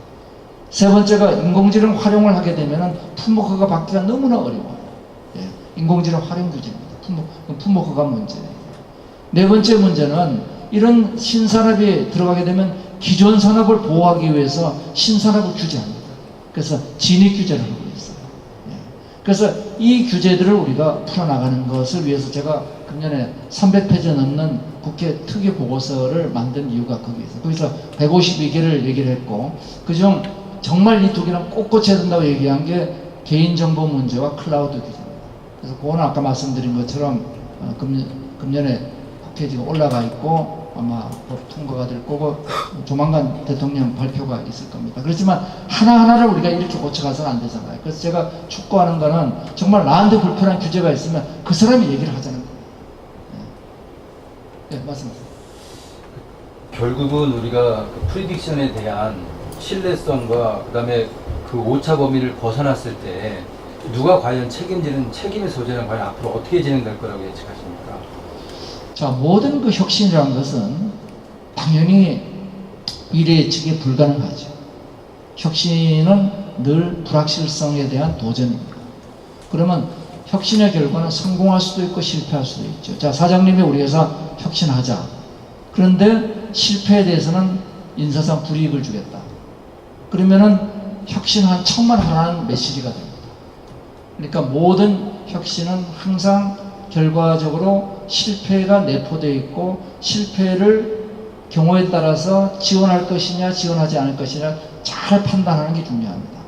세 번째가 인공지능 활용을 하게 되면 품목허가 받기가 너무나 어려워요. 예. 인공지능 활용 규제입니다. 품목허가 문제예요. 네 번째 문제는 이런 신산업이 들어가게 되면 기존 산업을 보호하기 위해서 신산업을 규제합니다. 그래서 진입 규제를 하고 있어요. 예. 그래서 이 규제들을 우리가 풀어나가는 것을 위해서 제가 금년에 300페이지 넘는 국회 특위 보고서를 만든 이유가 거기에서. 거기서 152개를 얘기를 했고, 그중 정말 이 두 개는 꼭 고쳐야 된다고 얘기한 게 개인정보 문제와 클라우드 규제입니다. 그래서 그거는 아까 말씀드린 것처럼 금년에 국회에 지금 올라가 있고 아마 법 통과가 될 거고 조만간 대통령 발표가 있을 겁니다. 그렇지만 하나하나를 우리가 이렇게 고쳐가서는 안 되잖아요. 그래서 제가 촉구하는 거는 정말 나한테 불편한 규제가 있으면 그 사람이 얘기를 하자는 거예요. 네, 말씀하세요. 결국은 우리가 그 프리딕션에 대한 신뢰성과 그다음에 그 오차 범위를 벗어났을 때 누가 과연 책임의 소재는 과연 앞으로 어떻게 진행될 거라고 예측하십니까? 자, 모든 그 혁신이라는 것은 당연히 미래 예측이 불가능하죠. 혁신은 늘 불확실성에 대한 도전입니다. 그러면 혁신의 결과는 성공할 수도 있고 실패할 수도 있죠. 자, 사장님이 우리 회사 혁신하자. 그런데 실패에 대해서는 인사상 불이익을 주겠다. 그러면은 혁신한 척만 하라는 메시지가 됩니다. 그러니까 모든 혁신은 항상 결과적으로 실패가 내포되어 있고, 실패를 경우에 따라서 지원할 것이냐 지원하지 않을 것이냐 잘 판단하는 게 중요합니다.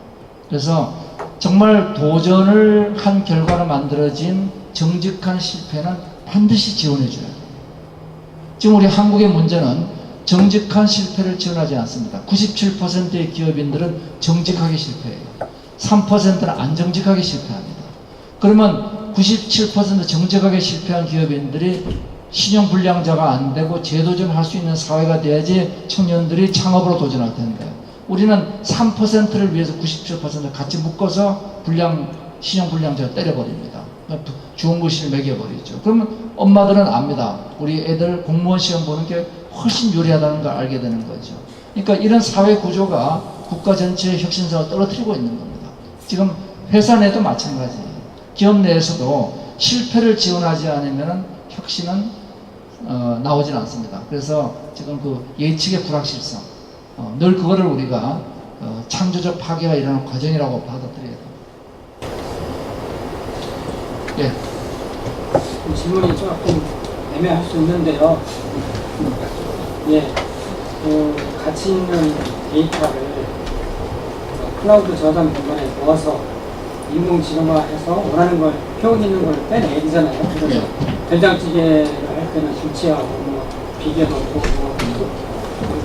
그래서 정말 도전을 한 결과로 만들어진 정직한 실패는 반드시 지원해 줘야 돼요. 지금 우리 한국의 문제는 정직한 실패를 지원하지 않습니다. 97%의 기업인들은 정직하게 실패해요. 3%는 안 정직하게 실패합니다. 그러면 97% 정직하게 실패한 기업인들이 신용불량자가 안 되고 재도전할 수 있는 사회가 돼야지 청년들이 창업으로 도전할 텐데, 우리는 3%를 위해서 97% 같이 묶어서 신용불량자를 때려버립니다. 주원부시를 매겨버리죠. 그러면 엄마들은 압니다. 우리 애들 공무원 시험 보는 게 훨씬 유리하다는 걸 알게 되는 거죠. 그러니까 이런 사회 구조가 국가 전체의 혁신성을 떨어뜨리고 있는 겁니다. 지금 회사 내도 마찬가지예요. 기업 내에서도 실패를 지원하지 않으면 혁신은 나오질 않습니다. 그래서 지금 그 예측의 불확실성, 늘 그거를 우리가 창조적 파괴가 일어나는 과정이라고 받아들여야 됩니다. 예. 질문이 조금 애매할 수 있는데요. 예, 가치 있는 데이터를 클라우드 저장 공간에 모아서 인공지능화해서 원하는 걸 표현 있는 걸 빼내야 되잖아요. 그래서 된장찌개를 할 때는 김치하고 뭐 비계 넣고 뭐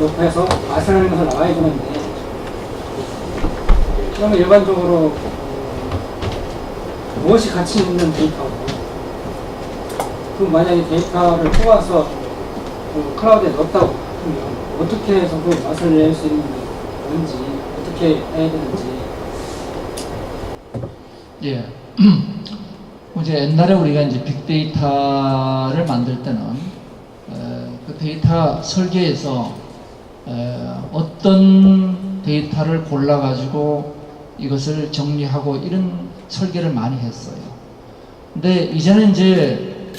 넣고 해서 맛을 하는 것을 나와야 되는데, 그러면 일반적으로 무엇이 가치 있는 데이터고, 그 만약에 데이터를 뽑아서 그 클라우드에 넣었다고 하면 어떻게 해서 그 맛을 낼 수 있는 건지, 어떻게 해야 되는지. 예. 이제 옛날에 우리가 이제 빅데이터를 만들 때는 그 데이터 설계에서 어떤 데이터를 골라가지고 이것을 정리하고 이런 설계를 많이 했어요. 근데 이제는 이제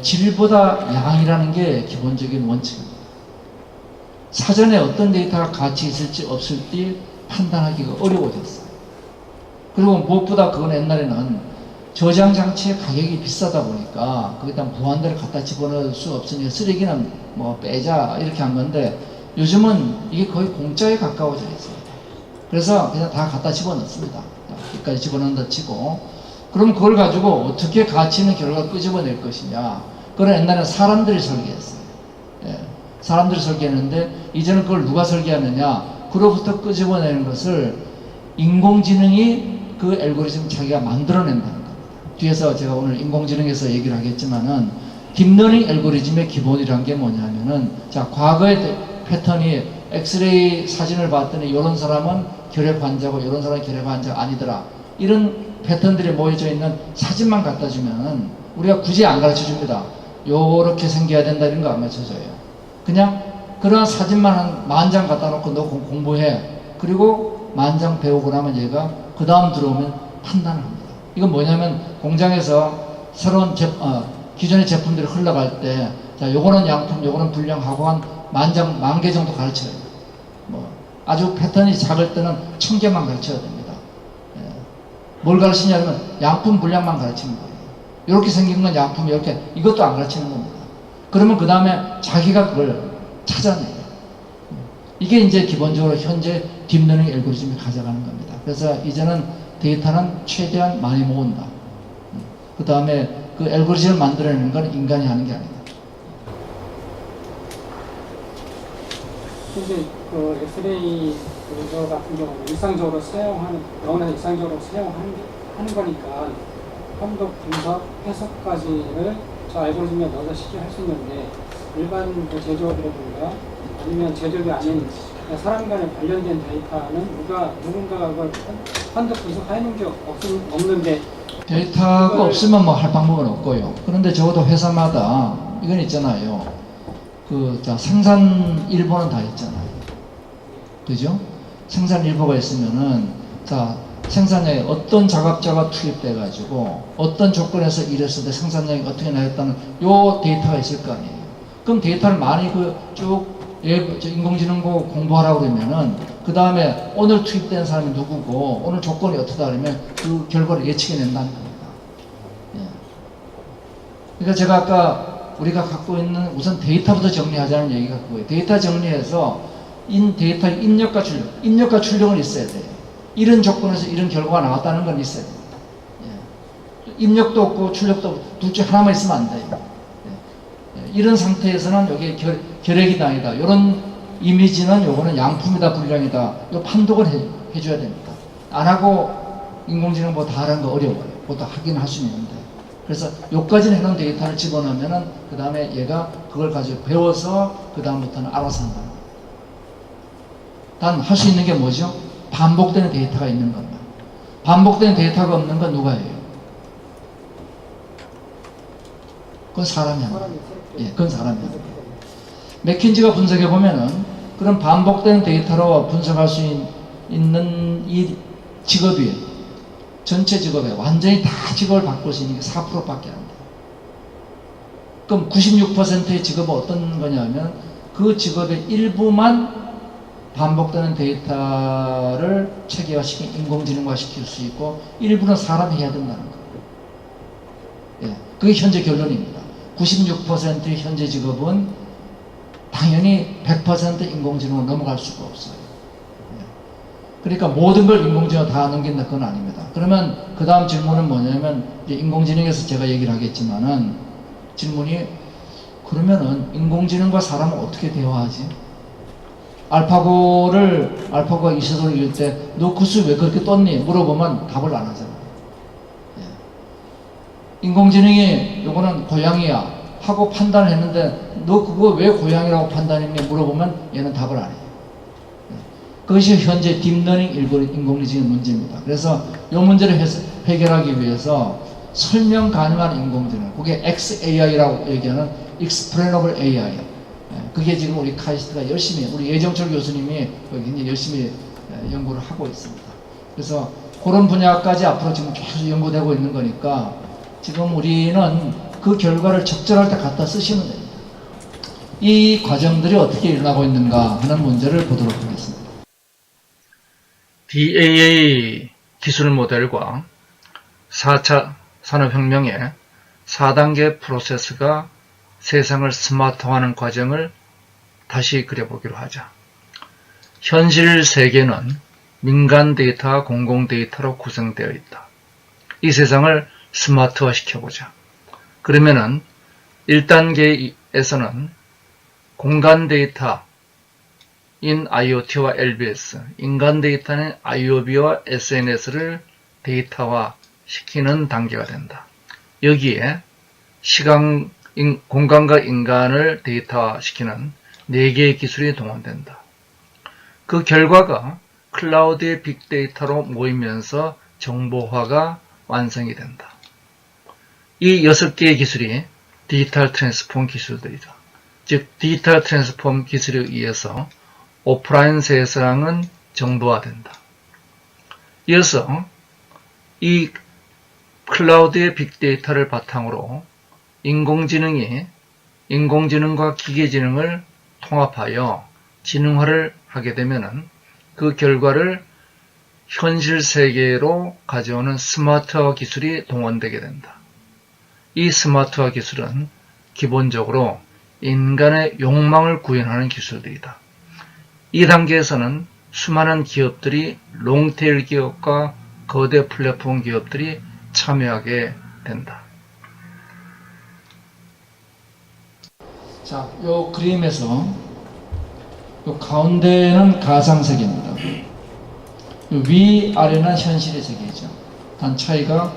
질보다 양이라는 게 기본적인 원칙입니다. 사전에 어떤 데이터가 가치 있을지 없을지 판단하기가 어려워졌어요. 그리고 무엇보다 그건 옛날에는 저장 장치의 가격이 비싸다 보니까 거기다 무한대로 갖다 집어넣을 수 없으니까 쓰레기는 뭐 빼자 이렇게 한 건데, 요즘은 이게 거의 공짜에 가까워져 있습니다. 그래서 그냥 다 갖다 집어넣습니다. 여기까지 집어넣는다 치고, 그럼 그걸 가지고 어떻게 가치 있는 결과를 끄집어낼 것이냐, 그건 옛날에는 사람들이 설계했어요. 예, 사람들이 설계했는데 이제는 그걸 누가 설계하느냐, 그로부터 끄집어내는 것을 인공지능이 그 알고리즘 자기가 만들어낸다는 겁니다. 뒤에서 제가 오늘 인공지능에서 얘기를 하겠지만은 딥러닝 알고리즘의 기본이란 게 뭐냐면은, 자, 과거의 패턴이 엑스레이 사진을 봤더니 이런 사람은 결핵 환자고 이런 사람은 결핵 환자가 아니더라, 이런 패턴들이 모여져 있는 사진만 갖다 주면은 우리가 굳이 안 가르쳐 줍니다. 요렇게 생겨야 된다 이런 거 안 가르쳐 줘요. 그냥 그런 사진만 한 10,000장 갖다 놓고 너 공부해. 그리고 10,000장 배우고 나면 얘가 그 다음 들어오면 판단을 합니다. 이건 뭐냐면 공장에서 새로운 기존의 제품들이 흘러갈 때, 자, 요거는 양품, 요거는 불량하고 한 10,000개 정도 가르쳐요. 뭐 아주 패턴이 작을 때는 1,000개만 가르쳐야 됩니다. 예. 뭘 가르치냐면 양품 불량만 가르치는 거예요. 이렇게 생긴 건 양품, 이렇게, 이것도 안 가르치는 겁니다. 그러면 그 다음에 자기가 그걸 찾아내요. 이게 이제 기본적으로 현재 딥러닝 알고리즘이 가져가는 겁니다. 그래서 이제는 데이터는 최대한 많이 모은다. 그 다음에 그 알고리즘을 만들어내는 건 인간이 하는 게 아니다. 이제 그 엑스레이 저 같은 경우 일상적으로 사용하는, 병원에서 일상적으로 사용하는 거니까 판독, 분석, 해석까지를 저 알고리즘에 넣어서 쉽게 할 수 있는데, 일반 그 제조업이라든가 아니면 제조업이 아닌 사람 간에 관련된 데이터는 누군가가 그걸 판독, 분석하는 게 없는데, 데이터가 없으면 뭐 할 방법은 없고요. 그런데 적어도 회사마다 이건 있잖아요. 자, 생산 일보는 다 있잖아요. 그죠? 생산 일보가 있으면은, 자, 생산량에 어떤 작업자가 투입돼 가지고 어떤 조건에서 일했을 때 생산량이 어떻게 나왔다는 요 데이터가 있을 거 아니에요. 그럼 데이터를 많이 쭉 인공지능고 공부하라고 그러면은, 그 다음에 오늘 투입된 사람이 누구고 오늘 조건이 어떻다 그러면 그 결과를 예측해낸다는 겁니다. 예. 그러니까 제가 아까 우리가 갖고 있는 우선 데이터부터 정리하자는 얘기가 그거예요. 데이터 정리해서 데이터의 입력과 출력은 있어야 돼요. 이런 조건에서 이런 결과가 나왔다는 건 있어야 됩니다. 예. 입력도 없고 출력도 없고 둘 중 하나만 있으면 안 돼요. 예. 이런 상태에서는 여기 결핵이다 아니다, 이런 이미지는 요거는 양품이다 불량이다, 요 판독을 해줘야 됩니다. 안 하고 인공지능 뭐 다 하는 거 어려워요. 그것도 하긴 할 수 있는데. 그래서 요까지는 해놓은 데이터를 집어넣으면은 그 다음에 얘가 그걸 가지고 배워서 그 다음부터는 알아서 한다. 단 할 수 있는 게 뭐죠? 반복되는 데이터가 있는 겁니다. 반복되는 데이터가 없는 건 누가 해요? 그건 사람이 합니다. 예, 그건 사람이 합니다. 맥킨지가 분석해 보면은 그런 반복되는 데이터로 분석할 수 있는 이 직업이 전체 직업에 완전히 다 직업을 바꿀 수 있는 게 4%밖에 안 돼요. 그럼 96%의 직업은 어떤 거냐면 그 직업의 일부만 반복되는 데이터를 체계화시킨 인공지능화 시킬 수 있고 일부는 사람이 해야 된다는 거예요. 예, 그게 현재 결론입니다. 96%의 현재 직업은 당연히 100% 인공지능으로 넘어갈 수가 없어요. 예. 그러니까 모든 걸 인공지능으로 다 넘긴다 그건 아닙니다. 그러면 그 다음 질문은 뭐냐면 이제 인공지능에서 제가 얘기를 하겠지만은 질문이 그러면은 인공지능과 사람은 어떻게 대화하지? 알파고가 이세돌을 이길 때 너 그 수 왜 그렇게 떴니? 물어보면 답을 안 하잖아요. 예. 인공지능이 요거는 고양이야 하고 판단을 했는데 너 그거 왜 고양이라고 판단했니? 물어보면 얘는 답을 안 해요. 예. 그것이 현재 딥러닝 인공지능 문제입니다. 그래서 이 문제를 해결하기 위해서 설명 가능한 인공지능, 그게 XAI라고 얘기하는 Explainable AI. 그게 지금 우리 카이스트가 열심히, 우리 예정철 교수님이 굉장히 열심히 연구를 하고 있습니다. 그래서 그런 분야까지 앞으로 지금 계속 연구되고 있는 거니까 지금 우리는 그 결과를 적절할 때 갖다 쓰시면 됩니다. 이 과정들이 어떻게 일어나고 있는가 하는 문제를 보도록 하겠습니다. DAA 기술 모델과 4차 산업혁명의 4단계 프로세스가 세상을 스마트화하는 과정을 다시 그려보기로 하자. 현실 세계는 민간 데이터와 공공 데이터로 구성되어 있다. 이 세상을 스마트화 시켜보자. 그러면은 1단계에서는 공간 데이터인 IoT와 LBS, 인간 데이터는 IOB와 SNS를 데이터화 시키는 단계가 된다. 여기에 공간과 인간을 데이터화시키는 4개의 기술이 동원된다. 그 결과가 클라우드의 빅데이터로 모이면서 정보화가 완성이 된다. 이 6개의 기술이 디지털 트랜스폼 기술들이다. 즉 디지털 트랜스폼 기술에 의해서 오프라인 세상은 정보화된다. 이어서 이 클라우드의 빅데이터를 바탕으로 인공지능과 기계지능을 통합하여 지능화를 하게 되면은 그 결과를 현실 세계로 가져오는 스마트화 기술이 동원되게 된다. 이 스마트화 기술은 기본적으로 인간의 욕망을 구현하는 기술들이다. 이 단계에서는 수많은 기업들이 롱테일 기업과 거대 플랫폼 기업들이 참여하게 된다. 자, 요 그림에서 요 가운데는 가상세계입니다. 위아래는 현실의 세계죠. 단 차이가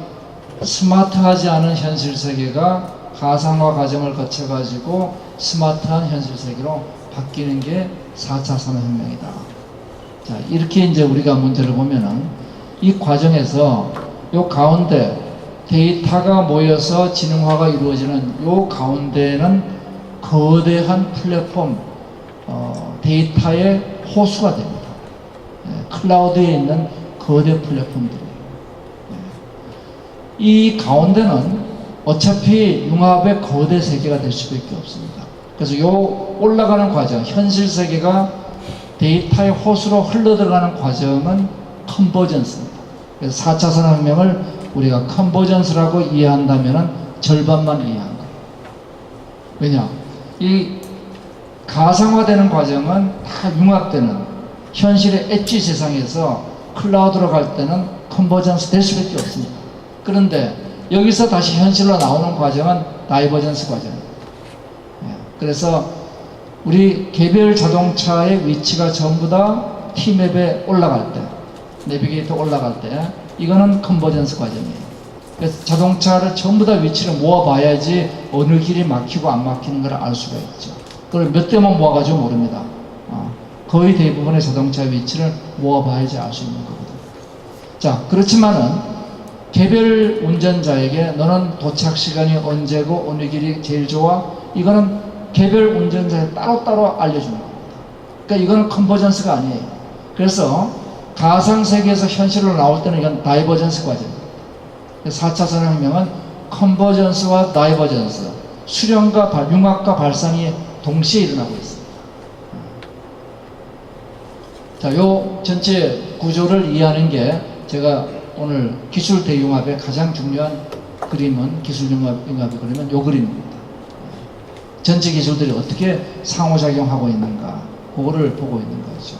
스마트하지 않은 현실 세계가 가상화 과정을 거쳐가지고 스마트한 현실 세계로 바뀌는 게 4차 산업혁명이다. 자, 이렇게 이제 우리가 문제를 보면은 이 과정에서 요 가운데 데이터가 모여서 지능화가 이루어지는 요 가운데는 거대한 플랫폼 데이터의 호수가 됩니다. 클라우드에 있는 거대 플랫폼들이에요. 이 가운데는 어차피 융합의 거대 세계가 될 수밖에 없습니다. 그래서 요 올라가는 과정, 현실 세계가 데이터의 호수로 흘러들어가는 과정은 컨버전스입니다. 그래서 4차 산업혁명을 우리가 컨버전스라고 이해한다면 절반만 이해한 거예요. 왜냐? 이 가상화되는 과정은 다 융합되는 현실의 엣지 세상에서 클라우드로 갈 때는 컨버전스 될 수밖에 없습니다. 그런데 여기서 다시 현실로 나오는 과정은 다이버전스 과정입니다. 그래서 우리 개별 자동차의 위치가 전부 다 T맵에 올라갈 때, 내비게이터 올라갈 때 이거는 컨버전스 과정이에요. 그래서 자동차를 전부 다 위치를 모아봐야지 어느 길이 막히고 안 막히는 걸 알 수가 있죠. 그걸 몇 대만 모아가지고 모릅니다. 거의 대부분의 자동차 위치를 모아봐야지 알 수 있는 거거든요. 자, 그렇지만은 개별 운전자에게 너는 도착 시간이 언제고 어느 길이 제일 좋아? 이거는 개별 운전자에 따로따로 알려주는 겁니다. 그러니까 이거는 컨버전스가 아니에요. 그래서 가상세계에서 현실로 나올 때는 이건 다이버전스 과정입니다. 4차 산업혁명은 컨버전스와 다이버전스, 수렴과 융합과 발상이 동시에 일어나고 있습니다. 자, 요 전체 구조를 이해하는 게 제가 오늘 기술 대융합의 가장 중요한 그림은, 기술 융합의 그림은 요 그림입니다. 전체 기술들이 어떻게 상호작용하고 있는가, 그거를 보고 있는 거죠.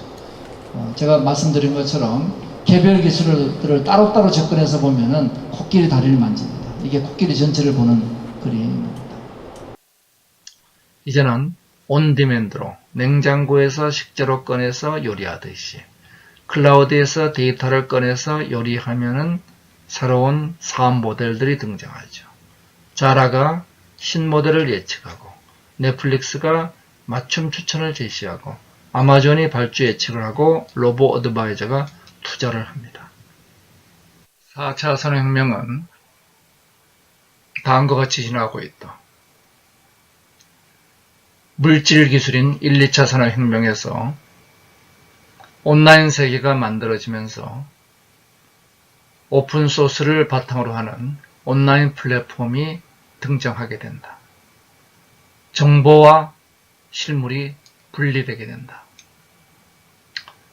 제가 말씀드린 것처럼 개별 기술들을 따로따로 접근해서 보면은 코끼리 다리를 만집니다. 이게 코끼리 전체를 보는 그림입니다. 이제는 온디맨드로 냉장고에서 식재료 꺼내서 요리하듯이 클라우드에서 데이터를 꺼내서 요리하면은 새로운 사업 모델들이 등장하죠. 자라가 신모델을 예측하고, 넷플릭스가 맞춤 추천을 제시하고, 아마존이 발주 예측을 하고, 로보 어드바이저가 투자를 합니다. 4차 산업혁명은 다음과 같이 진화하고 있다. 물질 기술인 1, 2차 산업혁명에서 온라인 세계가 만들어지면서 오픈소스를 바탕으로 하는 온라인 플랫폼이 등장하게 된다. 정보와 실물이 분리되게 된다.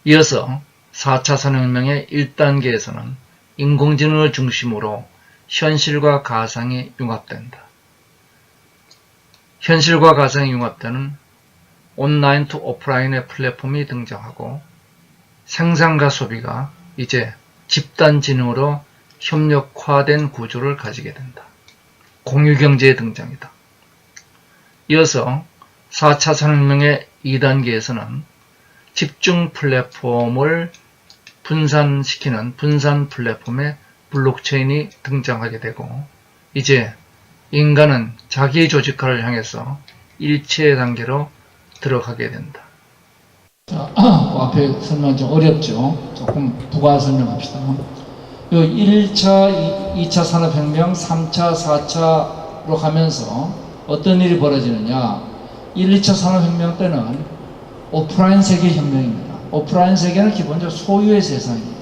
이어서 4차 산업혁명의 1단계에서는 인공지능을 중심으로 현실과 가상이 융합된다. 현실과 가상이 융합되는 온라인 투 오프라인의 플랫폼이 등장하고, 생산과 소비가 이제 집단지능으로 협력화된 구조를 가지게 된다. 공유경제의 등장이다. 이어서 4차 산업혁명의 2단계에서는 집중 플랫폼을 분산시키는 분산 플랫폼의 블록체인이 등장하게 되고, 이제 인간은 자기 조직화를 향해서 일체 단계로 들어가게 된다. 자, 앞에 설명 좀 어렵죠. 조금 부가 설명합시다. 요 1차, 2차 산업혁명, 3차, 4차로 가면서 어떤 일이 벌어지느냐. 1, 2차 산업혁명 때는 오프라인 세계 혁명입니다. 오프라인 세계는 기본적으로 소유의 세상입니다.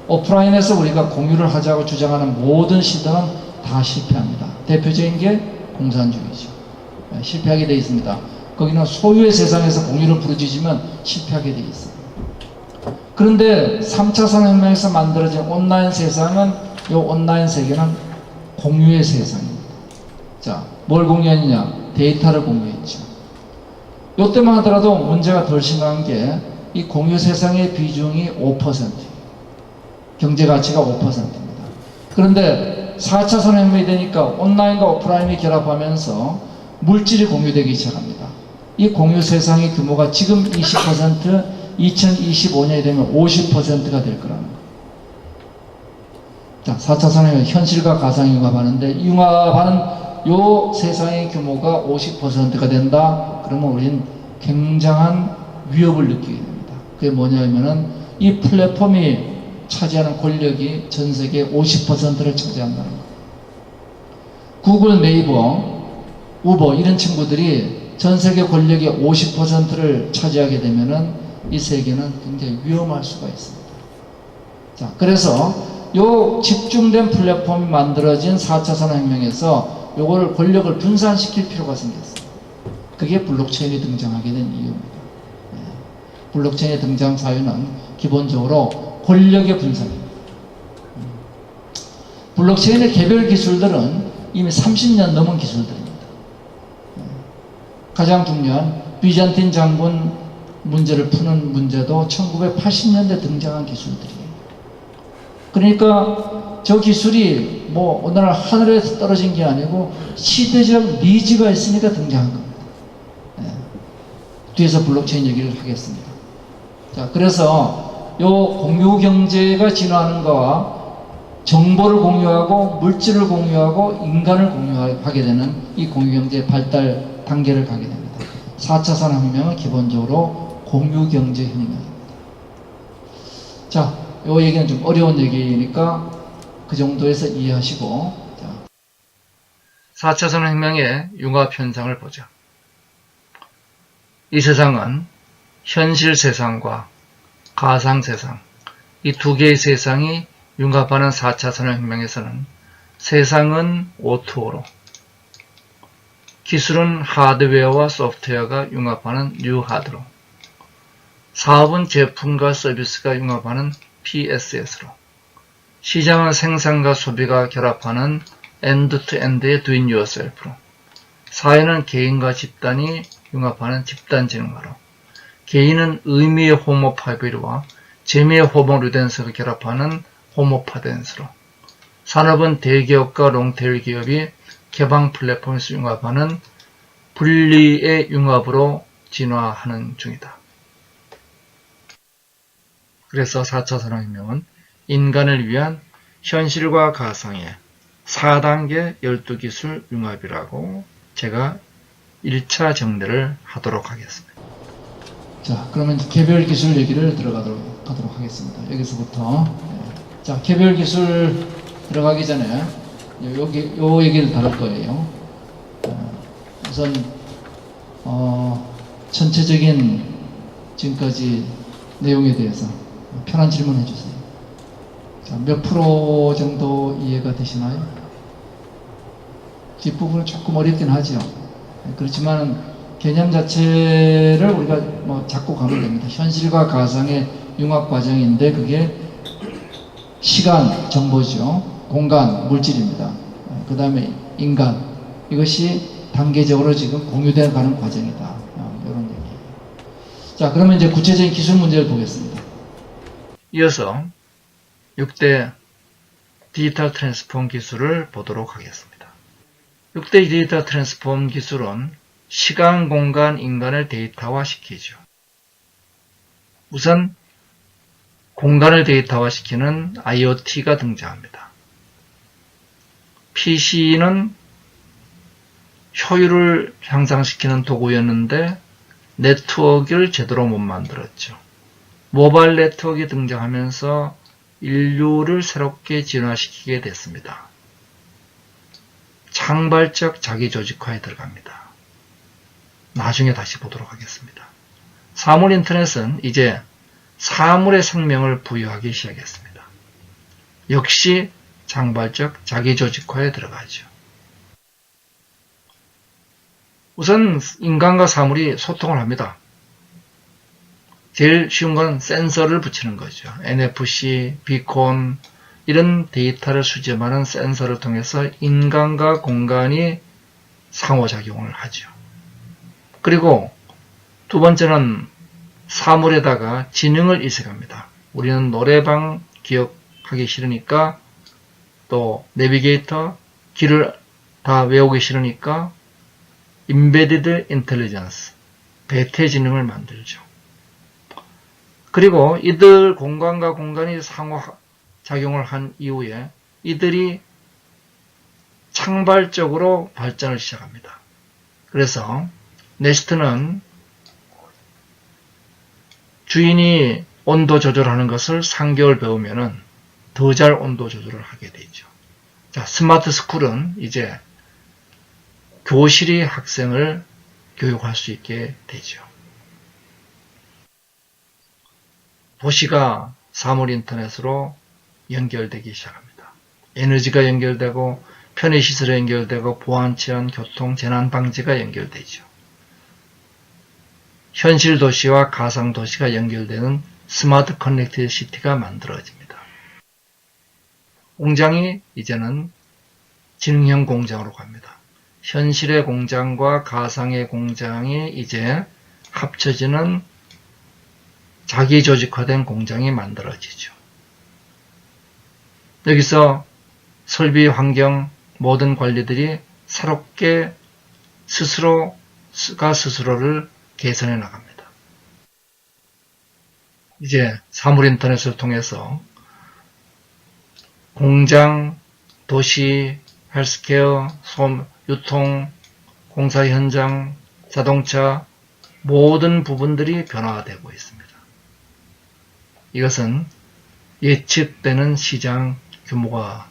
오프라인에서 우리가 공유를 하자고 주장하는 모든 시도는 다 실패합니다. 대표적인 게 공산주의죠. 실패하게 되어 있습니다. 거기는 소유의 세상에서 공유를 부르짖으면 실패하게 되어 있습니다. 그런데 3차 산업혁명에서 만들어진 온라인 세상은, 이 온라인 세계는 공유의 세상입니다. 자, 뭘 공유했느냐? 데이터를 공유했죠. 이때만 하더라도 문제가 덜 심한 게 이 공유 세상의 비중이 5%, 경제 가치가 5%입니다. 그런데 4차 산업혁명이 되니까 온라인과 오프라인이 결합하면서 물질이 공유되기 시작합니다. 이 공유 세상의 규모가 지금 20%, 2025년이 되면 50%가 될 거라는 거예요. 자, 4차 산업혁명 현실과 가상이 융합하는데, 융합하는 요 세상의 규모가 50%가 된다. 그러면 우리는 굉장한 위협을 느끼게 됩니다. 그게 뭐냐면은 이 플랫폼이 차지하는 권력이 전 세계 50%를 차지한다는 거예요. 구글, 네이버, 우버 이런 친구들이 전 세계 권력의 50%를 차지하게 되면은 이 세계는 굉장히 위험할 수가 있습니다. 자, 그래서 요 집중된 플랫폼이 만들어진 4차 산업혁명에서 요거를 권력을 분산시킬 필요가 생겼어요. 그게 블록체인이 등장하게 된 이유입니다. 블록체인의 등장 사유는 기본적으로 권력의 분산입니다. 블록체인의 개별 기술들은 이미 30년 넘은 기술들입니다. 가장 중요한 비잔틴 장군 문제를 푸는 문제도 1980년대 등장한 기술들이에요. 그러니까 저 기술이 뭐 어느 날 하늘에서 떨어진 게 아니고 시대적 니즈가 있으니까 등장한 겁니다. 뒤에서 블록체인 얘기를 하겠습니다. 자, 그래서 요 공유 경제가 진화하는 거와 정보를 공유하고 물질을 공유하고 인간을 공유하게 되는 이 공유 경제의 발달 단계를 가게 됩니다. 4차 산업혁명은 기본적으로 공유 경제 혁명입니다. 자, 요 얘기는 좀 어려운 얘기니까 그 정도에서 이해하시고, 자. 4차 산업혁명의 융합 현상을 보자. 이 세상은 현실 세상과 가상 세상, 이 두 개의 세상이 융합하는 4차 산업혁명에서는 세상은 O2O로, 기술은 하드웨어와 소프트웨어가 융합하는 뉴하드로, 사업은 제품과 서비스가 융합하는 PSS로, 시장은 생산과 소비가 결합하는 엔드-투-엔드의 doing yourself로, 사회는 개인과 집단이 융합하는 집단지능화로, 개인은 의미의 호모 파비르와 재미의 호모 루덴스를 결합하는 호모 파덴스로, 산업은 대기업과 롱테일 기업이 개방 플랫폼에서 융합하는 분리의 융합으로 진화하는 중이다. 그래서 4차 산업혁명은 인간을 위한 현실과 가상의 4단계 12기술 융합이라고 제가 1차 정리를 하도록 하겠습니다. 자, 그러면 개별 기술 얘기를 들어가도록 하겠습니다. 여기서부터. 자, 개별 기술 들어가기 전에 요 얘기를 다룰 거예요. 우선 전체적인 지금까지 내용에 대해서 편한 질문 해주세요. 자, 몇 프로 정도 이해가 되시나요? 뒷부분은 조금 어렵긴 하죠. 그렇지만 개념 자체를 우리가 뭐 잡고 가면 됩니다. 현실과 가상의 융합 과정인데 그게 시간, 정보죠. 공간, 물질입니다. 그 다음에 인간, 이것이 단계적으로 지금 공유되어 가는 과정이다. 이런 얘기예요. 자, 그러면 이제 구체적인 기술 문제를 보겠습니다. 이어서 6대 디지털 트랜스폼 기술을 보도록 하겠습니다. 6대 디지털 트랜스폼 기술은 시간, 공간, 인간을 데이터화시키죠. 우선 공간을 데이터화시키는 IoT가 등장합니다. PC는 효율을 향상시키는 도구였는데 네트워크를 제대로 못 만들었죠. 모바일 네트워크가 등장하면서 인류를 새롭게 진화시키게 됐습니다. 창발적 자기조직화에 들어갑니다. 나중에 다시 보도록 하겠습니다. 사물 인터넷은 이제 사물의 생명을 부여하기 시작했습니다. 역시 창발적 자기조직화에 들어가죠. 우선 인간과 사물이 소통을 합니다. 제일 쉬운 건 센서를 붙이는 거죠. NFC, 비콘 이런 데이터를 수집하는 센서를 통해서 인간과 공간이 상호작용을 하죠. 그리고 두 번째는 사물에다가 지능을 이식합니다. 우리는 노래방 기억하기 싫으니까 또 내비게이터 길을 다 외우기 싫으니까 Embedded Intelligence, 배태지능을 만들죠. 그리고 이들 공간과 공간이 상호작용을 한 이후에 이들이 창발적으로 발전을 시작합니다. 그래서 네스트는 주인이 온도 조절하는 것을 3개월 배우면은 더 잘 온도 조절을 하게 되죠. 자, 스마트 스쿨은 이제 교실이 학생을 교육할 수 있게 되죠. 도시가 사물 인터넷으로 연결되기 시작합니다. 에너지가 연결되고 편의시설에 연결되고 보안치안, 교통, 재난 방지가 연결되죠. 현실 도시와 가상 도시가 연결되는 스마트 커넥티드 시티가 만들어집니다. 공장이 이제는 지능형 공장으로 갑니다. 현실의 공장과 가상의 공장이 이제 합쳐지는 자기 조직화된 공장이 만들어지죠. 여기서 설비, 환경, 모든 관리들이 새롭게 스스로가 스스로를 개선해 나갑니다. 이제 사물 인터넷을 통해서 공장, 도시, 헬스케어, 유통, 공사 현장, 자동차 모든 부분들이 변화되고 있습니다. 이것은 예측되는 시장 규모가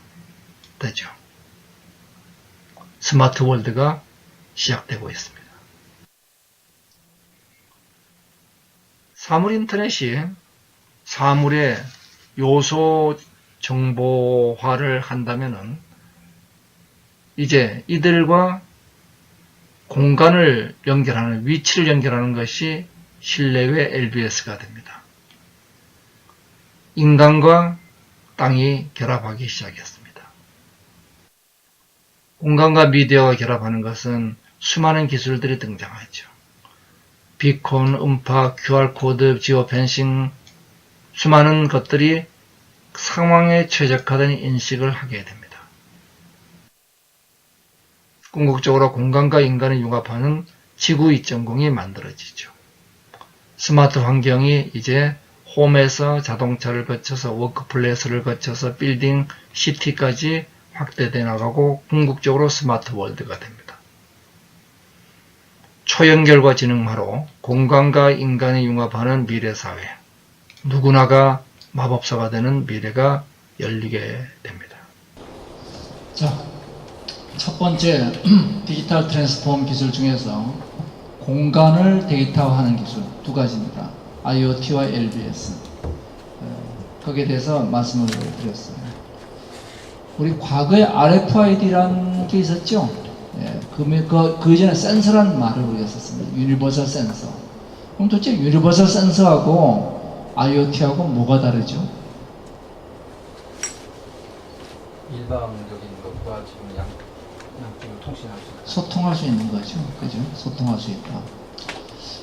되죠. 스마트 월드가 시작되고 있습니다. 사물 인터넷이 사물의 요소 정보화를 한다면은 이제 이들과 공간을 연결하는, 위치를 연결하는 것이 실내외 LBS가 됩니다. 인간과 땅이 결합하기 시작했습니다. 공간과 미디어가 결합하는 것은 수많은 기술들이 등장하죠. 비콘, 음파, QR코드, 지오펜싱, 수많은 것들이 상황에 최적화된 인식을 하게 됩니다. 궁극적으로 공간과 인간을 융합하는 지구 2.0이 만들어지죠. 스마트 환경이 이제 홈에서 자동차를 거쳐서 워크플레이스를 거쳐서 빌딩, 시티까지 확대돼 나가고 궁극적으로 스마트 월드가 됩니다. 초연결과 지능화로 공간과 인간이 융합하는 미래사회, 누구나가 마법사가 되는 미래가 열리게 됩니다. 자, 첫 번째 디지털 트랜스폼 기술 중에서 공간을 데이터화하는 기술 두 가지입니다. IoT와 LBS. 거기에 대해서 말씀을 드렸어요. 우리 과거에 RFID라는 게 있었죠? 그 이전에 센서라는 말을 우리가 썼습니다. 유니버설 센서. 그럼 도대체 유니버설 센서하고 IoT하고 뭐가 다르죠? 일방적인 것과 지금 양쪽으로 통신할 수 있다. 소통할 수 있는 거죠. 그죠? 소통할 수 있다.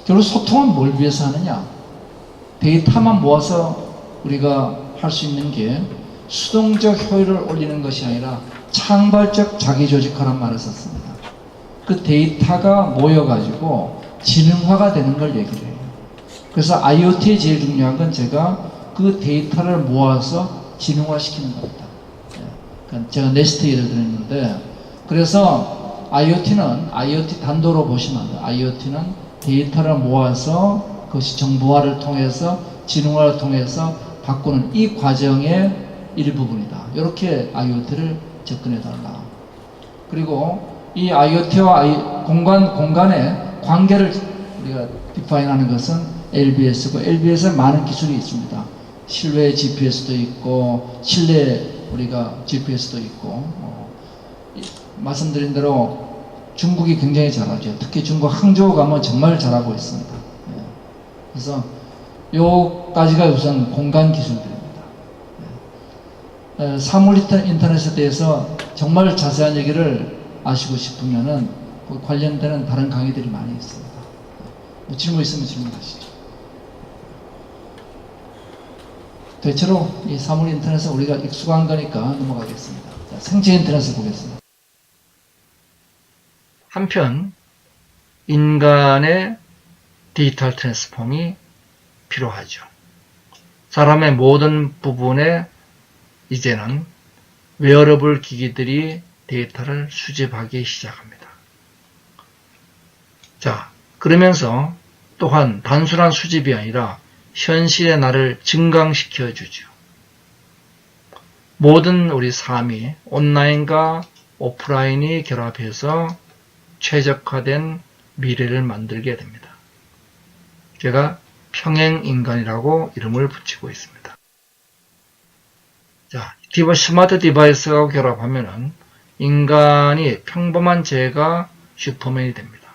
결국 소통은 뭘 위해서 하느냐? 데이터만 모아서 우리가 할 수 있는 게 수동적 효율을 올리는 것이 아니라 창발적 자기조직화란 말을 썼습니다. 그 데이터가 모여가지고 지능화가 되는 걸 얘기를 해요. 그래서 IoT의 제일 중요한 건 제가 그 데이터를 모아서 지능화시키는 겁니다. 그러니까 제가 네스트 예를 들었는데, 그래서 IoT는 IoT 단도로 보시면 안 돼요. IoT는 데이터를 모아서 그것이 정보화를 통해서 지능화를 통해서 바꾸는 이 과정의 일부분이다. 이렇게 IoT를 접근해 달라. 그리고 이 IoT와 공간의 관계를 우리가 디파인하는 것은 LBS고, LBS에 많은 기술이 있습니다. 실외 GPS도 있고, 실내 우리가 GPS도 있고, 말씀드린 대로 중국이 굉장히 잘하죠. 특히 중국 항저우 가면 정말 잘하고 있습니다. 그래서 요까지가 우선 공간 기술들입니다. 사물 인터넷에 대해서 정말 자세한 얘기를 아시고 싶으면은 그 관련되는 다른 강의들이 많이 있습니다. 뭐 질문 있으면 질문하시죠. 대체로 이 사물 인터넷은 우리가 익숙한 거니까 넘어가겠습니다. 자, 생체 인터넷을 보겠습니다. 한편 인간의 디지털 트랜스폼이 필요하죠. 사람의 모든 부분에 이제는 웨어러블 기기들이 데이터를 수집하기 시작합니다. 자, 그러면서 또한 단순한 수집이 아니라 현실의 나를 증강시켜 주죠. 모든 우리 삶이 온라인과 오프라인이 결합해서 최적화된 미래를 만들게 됩니다. 제가 평행인간이라고 이름을 붙이고 있습니다. 자, 스마트 디바이스하고 결합하면은 인간이 평범한 제가 슈퍼맨이 됩니다.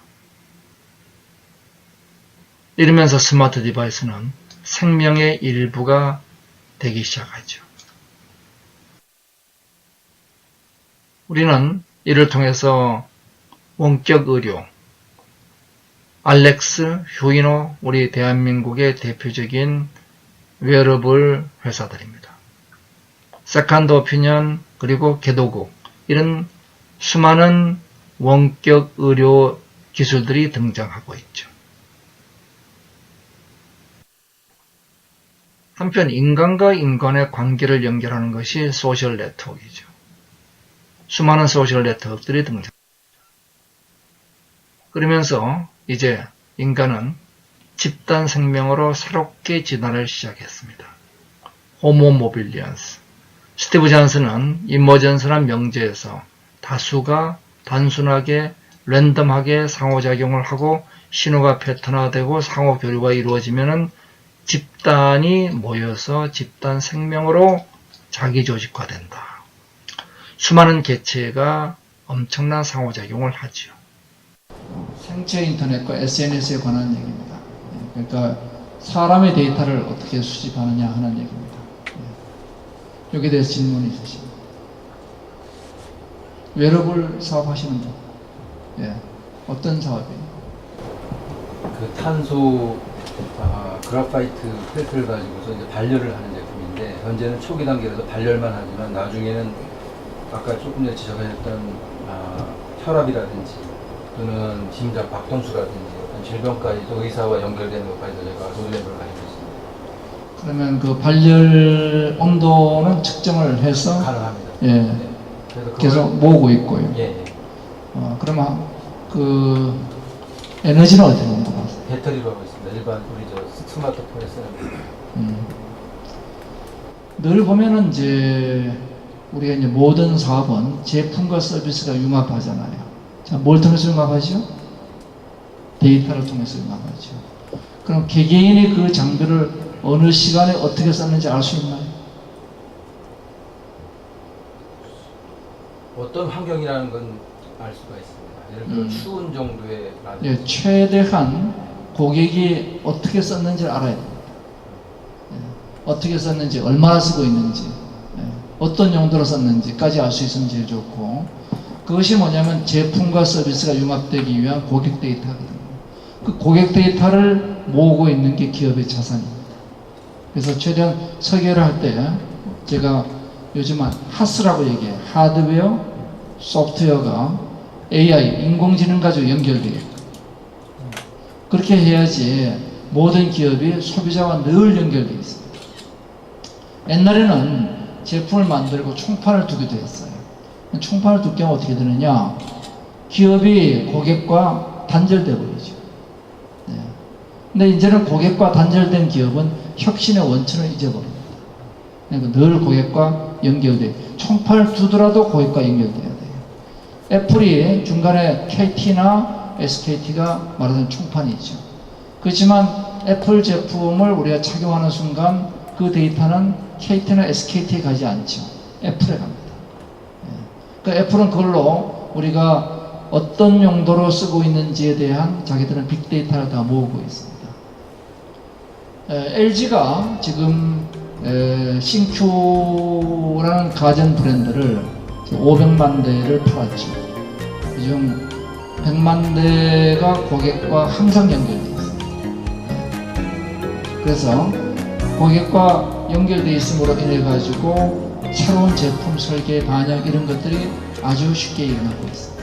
이러면서 스마트 디바이스는 생명의 일부가 되기 시작하죠. 우리는 이를 통해서 원격 의료, 알렉스, 휴이노, 우리 대한민국의 대표적인 웨어러블 회사들입니다. 세컨드 오피니언, 그리고 개도국, 이런 수많은 원격 의료 기술들이 등장하고 있죠. 한편 인간과 인간의 관계를 연결하는 것이 소셜 네트워크이죠. 수많은 소셜 네트워크들이 등장합니다. 그러면서 이제 인간은 집단 생명으로 새롭게 진화를 시작했습니다. 호모 모빌리언스. 스티브 존슨은 이머전스란 명제에서 다수가 단순하게 랜덤하게 상호작용을 하고 신호가 패턴화되고 상호교류가 이루어지면은 집단이 모여서 집단 생명으로 자기 조직화된다. 수많은 개체가 엄청난 상호작용을 하죠. 생체 인터넷과 SNS에 관한 얘기입니다. 그러니까 사람의 데이터를 어떻게 수집하느냐 하는 얘기입니다. 여기에 대해서 질문이 있으십니까? 웨어러블 사업하시는 분, 어떤 사업이에요? 그 탄소 그래파이트 펠트를 가지고서 이제 발열을 하는 제품인데 현재는 초기 단계에서 발열만 하지만 나중에는 아까 조금 전에 지적하셨던 혈압이라든지 또는 심장 박동수라든지 어떤 질병까지도 의사와 연결되는 것까지도 제가 로드맵을 가지고 있습니다. 그러면 그 발열 온도는 측정을 해서 가능합니다. 그래서 계속 모으고 있고요. 예. 그러면 그 에너지는 어떻게 공급하세요? 배터리로 하고 있습니다. 일반 우리 저 스마트폰에 쓰는. 늘 보면은 이제 우리가 이제 모든 사업은 제품과 서비스가 융합하잖아요. 자, 뭘 통해서 융합하죠? 데이터를 통해서 융합하죠. 그럼 개개인이 그 장비를 어느 시간에 어떻게 썼는지 알 수 있나요? 어떤 환경이라는 건 알 수가 있습니다. 예를 들어 추운 정도의 라디오. 최대한 고객이 어떻게 썼는지를 알아야 됩니다. 어떻게 썼는지, 얼마나 쓰고 있는지, 어떤 용도로 썼는지까지 알 수 있으면 제일 좋고, 그것이 뭐냐면 제품과 서비스가 융합되기 위한 고객 데이터거든요. 그 고객 데이터를 모으고 있는 게 기업의 자산입니다. 그래서 최대한 설계를 할 때 제가 요즘은 하스라고 얘기해요. 하드웨어, 소프트웨어가 AI, 인공지능 가지고 연결돼요. 그렇게 해야지 모든 기업이 소비자와 늘 연결되어 있습니다. 옛날에는 제품을 만들고 총판을 두기도 했어요. 총판을 두게 하면 어떻게 되느냐? 기업이 고객과 단절돼 버리죠. 근데 이제는 고객과 단절된 기업은 혁신의 원천을 잊어버립니다. 그러니까 늘 고객과 연결돼. 총판을 두더라도 고객과 연결돼야 돼요. 애플이 중간에 KT나 SKT가 말하자면 총판이죠. 그렇지만 애플 제품을 우리가 착용하는 순간 그 데이터는 KT나 SKT에 가지 않죠. 애플에 갑니다. 그러니까 애플은 그걸로 우리가 어떤 용도로 쓰고 있는지에 대한 자기들은 빅데이터를 다 모으고 있습니다. LG가 지금 싱큐라는 가전 브랜드를 500만 대를 팔았죠. 그중 100만 대가 고객과 항상 연결되어 있습니다. 그래서 고객과 연결되어 있음으로 인해 가지고 새로운 제품 설계, 반영 이런 것들이 아주 쉽게 일어나고 있습니다.